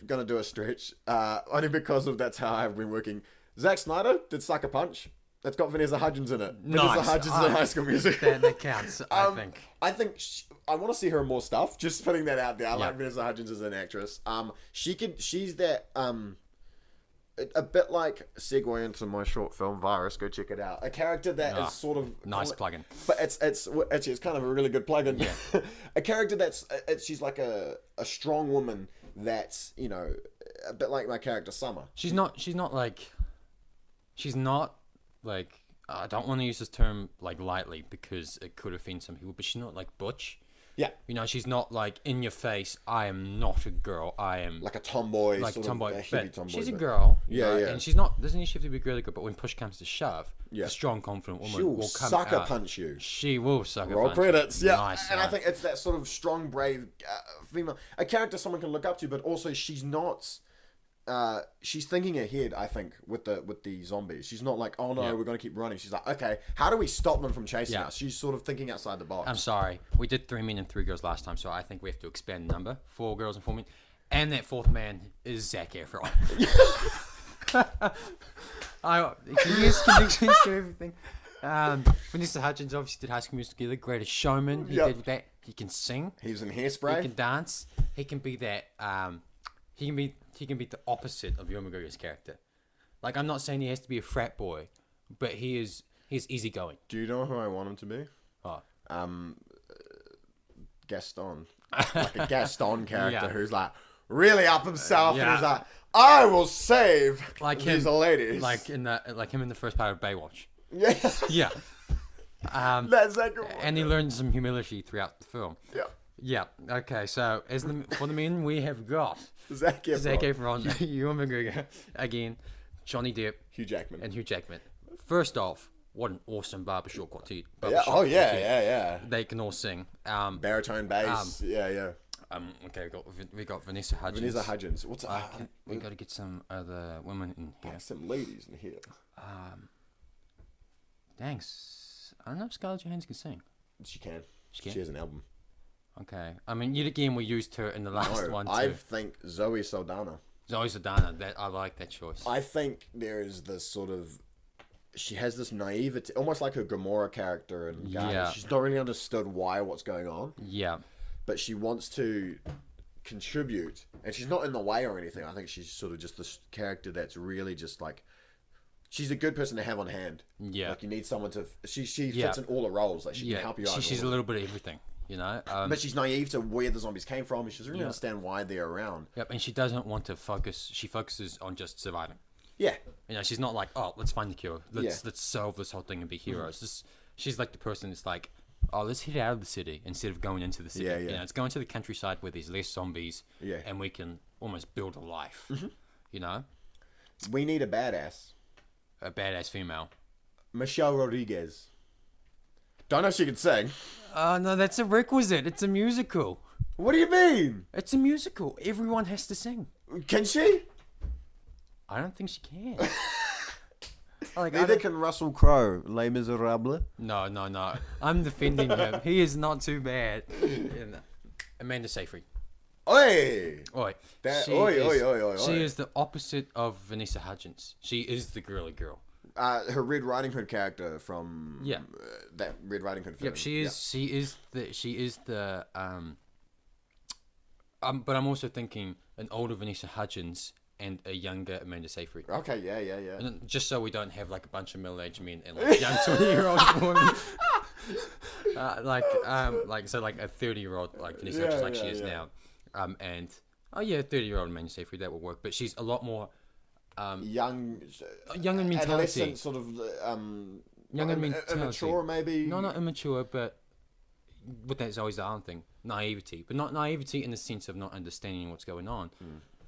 gonna do a stretch, only because of that's how I've been working. Zack Snyder did Sucker Punch. That's got Vanessa Hudgens in it. Nice. Vanessa Hudgens in High School Musical. That counts, I think. I think I want to see her in more stuff. Just putting that out there. I like Vanessa Hudgens as an actress. She's that a bit like segue into my short film Virus. Go check it out. A character that is sort of nice plug-in, but it's kind of a really good plug-in. Yeah. A character she's like a strong woman that's, you know, a bit like my character Summer. She's not like, I don't want to use this term like lightly because it could offend some people, but she's not like butch. Yeah. You know, she's not like in your face, I am not a girl, I am like a tomboy, like sort tomboy, of a heavy tomboy. She's a girl. Yeah. And she's not, doesn't she have to be really good, but when push comes to shove, a strong, confident woman will come sucker out. punch you. She will sucker Roll punch credits, you. yeah. Nice, and I think it's that sort of strong, brave female. A character someone can look up to, but also she's not... she's thinking ahead, I think, with the zombies. She's not like, oh no, we're going to keep running. She's like, okay, how do we stop them from chasing us? She's sort of thinking outside the box. I'm sorry. We did 3 men and 3 girls last time, so I think we have to expand the number. 4 girls and 4 men. And that 4th man is Zac Efron. He has connections to everything. Vanessa Hudgens obviously did High School Musical together. Greatest Showman. He did that. He can sing. He was in Hairspray. He can dance. He can be that... He can be the opposite of Ewan McGregor's character. Like, I'm not saying he has to be a frat boy, but he's easygoing. Do you know who I want him to be? Oh. Gaston. Like a Gaston character who's like really up himself and he's like, I will save these ladies. Like him in the first part of Baywatch. Yeah. Yeah. That's like and he learns some humility throughout the film. Yeah. Yeah. Okay. So for the men, we have got Zac Efron, Ewan McGregor again, Johnny Depp, Hugh Jackman. First off, what an awesome barbershop quartet. Yeah. They can all sing. Baritone, bass. Yeah. Okay, we got Vanessa Hudgens. What's we got to get some other women in here. Some ladies in here. Thanks. I don't know if Scarlett Johansson can sing. She can. She has an album. Okay. I mean, yet again, we used her in the last one too. I think Zoe Saldana. I like that choice. I think there is this sort of... She has this naivety, almost like her Gamora character in Guardians. Yeah. She's not really understood what's going on. Yeah. But she wants to contribute. And she's not in the way or anything. I think she's sort of just this character that's really just like... She's a good person to have on hand. Yeah. Like you need someone to... She fits in all the roles. Like she can help you out. She's a little bit of everything. You know, but she's naive to where the zombies came from, and she doesn't really understand why they're around. Yep, and she doesn't want to focus. She focuses on just surviving. Yeah, you know, she's not like, oh, let's find the cure. Let's solve this whole thing and be heroes. She's like the person that's like, oh, let's head out of the city instead of going into the city. You know, let's go into the countryside where there's less zombies. And we can almost build a life. You know, we need a badass female. Michelle Rodriguez. Don't know if she can sing. No, that's a requisite. It's a musical. What do you mean? It's a musical. Everyone has to sing. Can she? I don't think she can. Like, neither can Russell Crowe, Les Miserables. No. I'm defending him. He is not too bad. Amanda Seyfried. Oi! She is the opposite of Vanessa Hudgens. She is the girly girl. Her Red Riding Hood character from that Red Riding Hood film. Yep, she is the but I'm also thinking an older Vanessa Hudgens and a younger Amanda Seyfried. Okay, yeah. And just so we don't have like a bunch of middle-aged men and like young 20-year-old women. like a 30-year-old like Vanessa Hudgens like she is now. And 30-year-old Amanda Seyfried, that will work. But she's a lot more young in mentality. Adolescent, sort of young in mentality. Immature, maybe. No, not immature, but with that Zoe Zahn thing, naivety, but not naivety in the sense of not understanding what's going on.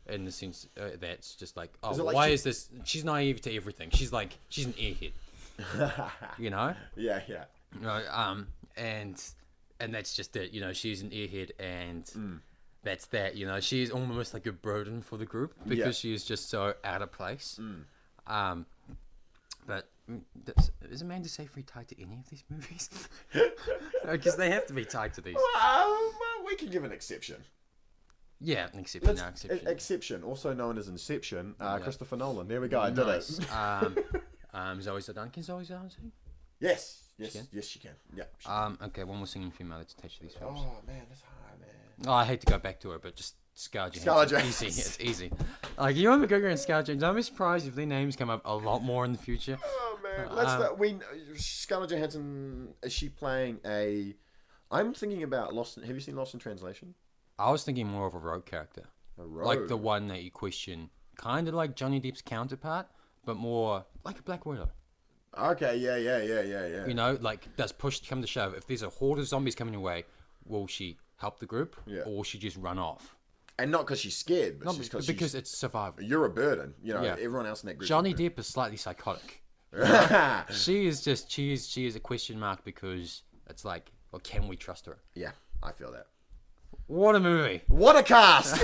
In the sense that's just like, why is this? She's naive to everything. She's an airhead. You know? Yeah. And that's just it. You know, she's an airhead, and that's that. You know, she's almost like a burden for the group because she is just so out of place. But is Amanda Seyfried tied to any of these movies? Because they have to be tied to these. Well, we can give an exception. Yeah, an exception. Exception, also known as Inception. Christopher Nolan. There we go. I did it. Zoe Zaldana. Can Zoe Zaldana sing? Yes, she can. Yeah. Okay, one more singing female that's attached to these films. Oh man, that's hard, man. Oh, I hate to go back to her, but just Scarlett Johansson. Easy, it's easy. Like Ewan McGregor and Scarlett Johansson. Don't be surprised if their names come up a lot more in the future. Oh man, Scarlett Johansson, is she playing a? I'm thinking about Lost. Have you seen Lost in Translation? I was thinking more of a rogue character, like the one that you question, kind of like Johnny Depp's counterpart, but more like a Black Widow. Okay, yeah. You know, like does push come to shove? If there's a horde of zombies coming your way, will she help the group, or will she just run off? And not because she's scared, but because it's survival. You're a burden. You know, everyone else in that group. Johnny Depp is slightly psychotic. She is a question mark because it's like, well, can we trust her? Yeah, I feel that. What a movie! What a cast!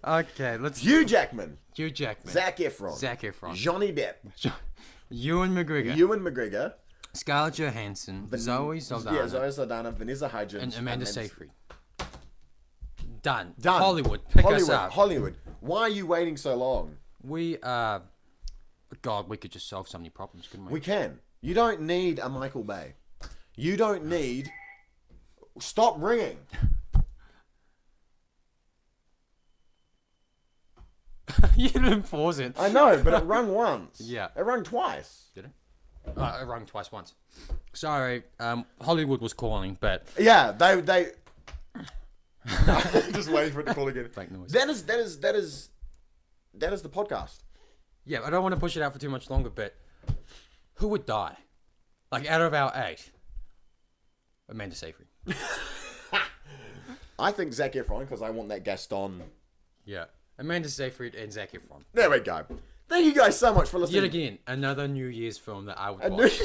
Okay, let's. Hugh Jackman. Zac Efron. Johnny Depp. Ewan McGregor. Scarlett Johansson. Zoe Saldana. Yeah, Zoe Saldana. Vanessa Hudgens. And Amanda Seyfried. Done. Hollywood, pick us up. Hollywood. Why are you waiting so long? We could just solve so many problems, couldn't we? We can. You don't need a Michael Bay. You don't need. Stop ringing. You didn't pause it. I know, but it rung once. Yeah. It rung twice. Did it? It rung twice once. Sorry, Hollywood was calling, but... Yeah, they... Just waiting for it to call again. Fake noise. That is the podcast. Yeah, I don't want to push it out for too much longer, but who would die? Like, out of our 8? Amanda Seyfried. I think Zac Efron, because I want that Gaston. Yeah. Amanda Seyfried and Zac Efron. There we go. Thank you guys so much for listening. Yet again, another New Year's film that I would watch.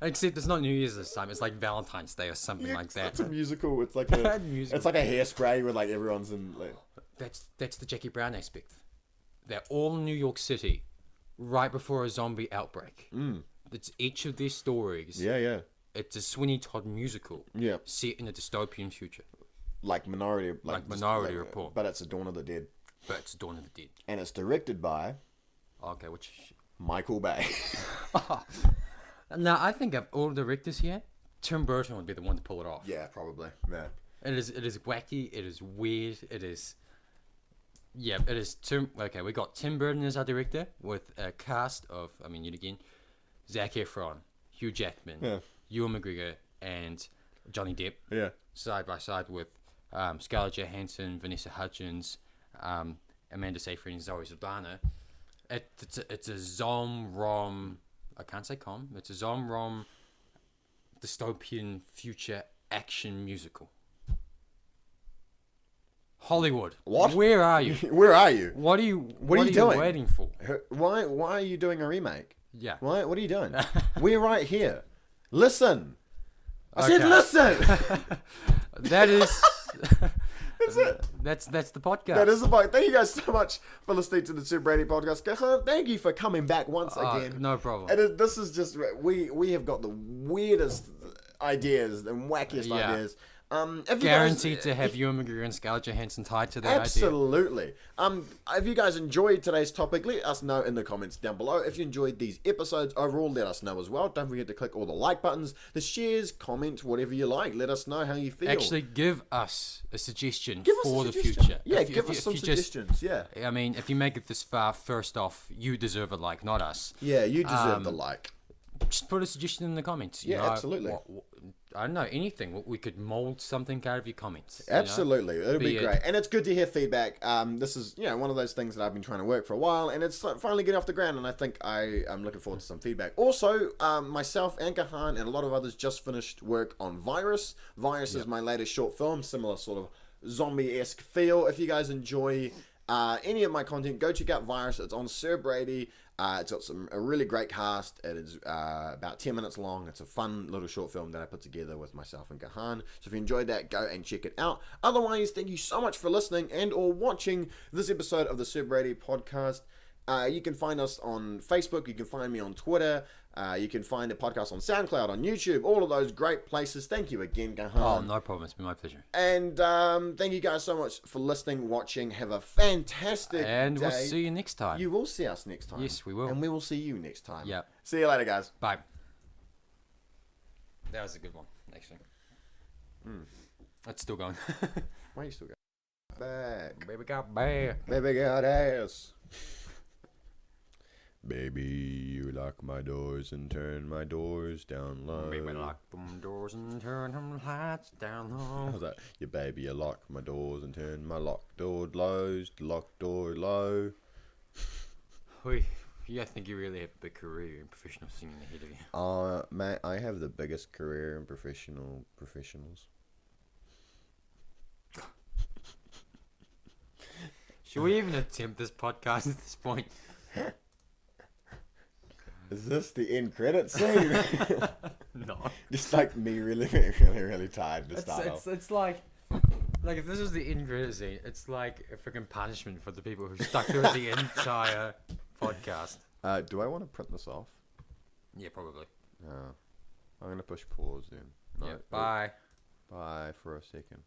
Except it's not New Year's this time. It's like Valentine's Day or something like that. It's a musical. It's like a It's like a hairspray where like everyone's in. Like... That's the Jackie Brown aspect. They're all in New York City, right before a zombie outbreak. It's each of their stories. Yeah. It's a Sweeney Todd musical. Yeah. Set in a dystopian future. Like Minority Report. But it's a Dawn of the Dead. And it's directed by... Okay, Michael Bay. Now, I think of all the directors here, Tim Burton would be the one to pull it off. Yeah, probably. Yeah. It is wacky. It is weird. It is... Yeah, it is Tim... Okay, we got Tim Burton as our director with a cast of, yet again, Zac Efron, Hugh Jackman, Ewan McGregor, and Johnny Depp. Yeah. Side by side with Scarlett Johansson, Vanessa Hudgens, Amanda Seyfried, and Zoe Saldana. It's a zom-rom... I can't say com. It's a zom-rom dystopian future action musical. Hollywood. What? Where are you? Where are you? What are you doing? Waiting for? Why are you doing a remake? Yeah. What are you doing? We're right here. Listen. I said listen. That is That's it. That's the podcast. That is the podcast. Thank you guys so much for listening to the Sir Brady Podcast. Cahan, thank you for coming back once again. No problem. And this is just we have got the weirdest ideas and wackiest ideas. Guaranteed to have Ewan McGregor and Scarlett Johansson tied to that Absolutely. If you guys enjoyed today's topic, let us know in the comments down below. If you enjoyed these episodes overall, let us know as well. Don't forget to click all the like buttons, the shares, comment, whatever you like. Let us know how you feel. Actually, give us a suggestion for the suggestion. future. Yeah, give us some suggestions. I mean, if you make it this far, first off, you deserve a like, not us. Yeah, you deserve the like. Just put a suggestion in the comments. Absolutely. I don't know, anything. We could mold something out of your comments. Absolutely. It'll be great. And it's good to hear feedback. This is, one of those things that I've been trying to work for a while, and it's finally getting off the ground, and I think I'm looking forward to some feedback. Also, myself and Cahan and a lot of others just finished work on Virus. Virus is my latest short film, similar sort of zombie-esque feel. If you guys enjoy any of my content, go check out Virus. It's on Sir Brady. It's got a really great cast. It is about 10 minutes long. It's a fun little short film that I put together with myself and Cahan. So if you enjoyed that, go and check it out. Otherwise, thank you so much for listening and or watching this episode of the Sir Brady Podcast. You can find us on Facebook. You can find me on Twitter. You can find the podcast on SoundCloud, on YouTube, all of those great places. Thank you again, Cahan. Oh, no problem. It's been my pleasure. And thank you guys so much for listening, watching. Have a fantastic day. We'll see you next time. You will see us next time. Yes, we will. And we will see you next time. Yeah. See you later, guys. Bye. That was a good one, actually. It's still going. Why are you still going? Back. Baby got back. Baby got ass. Baby, you lock my doors and turn my doors down low. Baby, lock them doors and turn them lights down low. How's that? Yeah, baby, you lock my doors and turn my locked door low. I think you really have a big career in professional singing ahead of you. Mate, I have the biggest career in professionals. Should we even attempt this podcast at this point? Is this the end credit scene? No. Just like me really tired to start off. It's like if this was the end credit scene, it's like a freaking punishment for the people who stuck through the entire podcast. Do I want to print this off? Yeah, probably. I'm going to push pause then. No, yeah, bye. Bye for a second.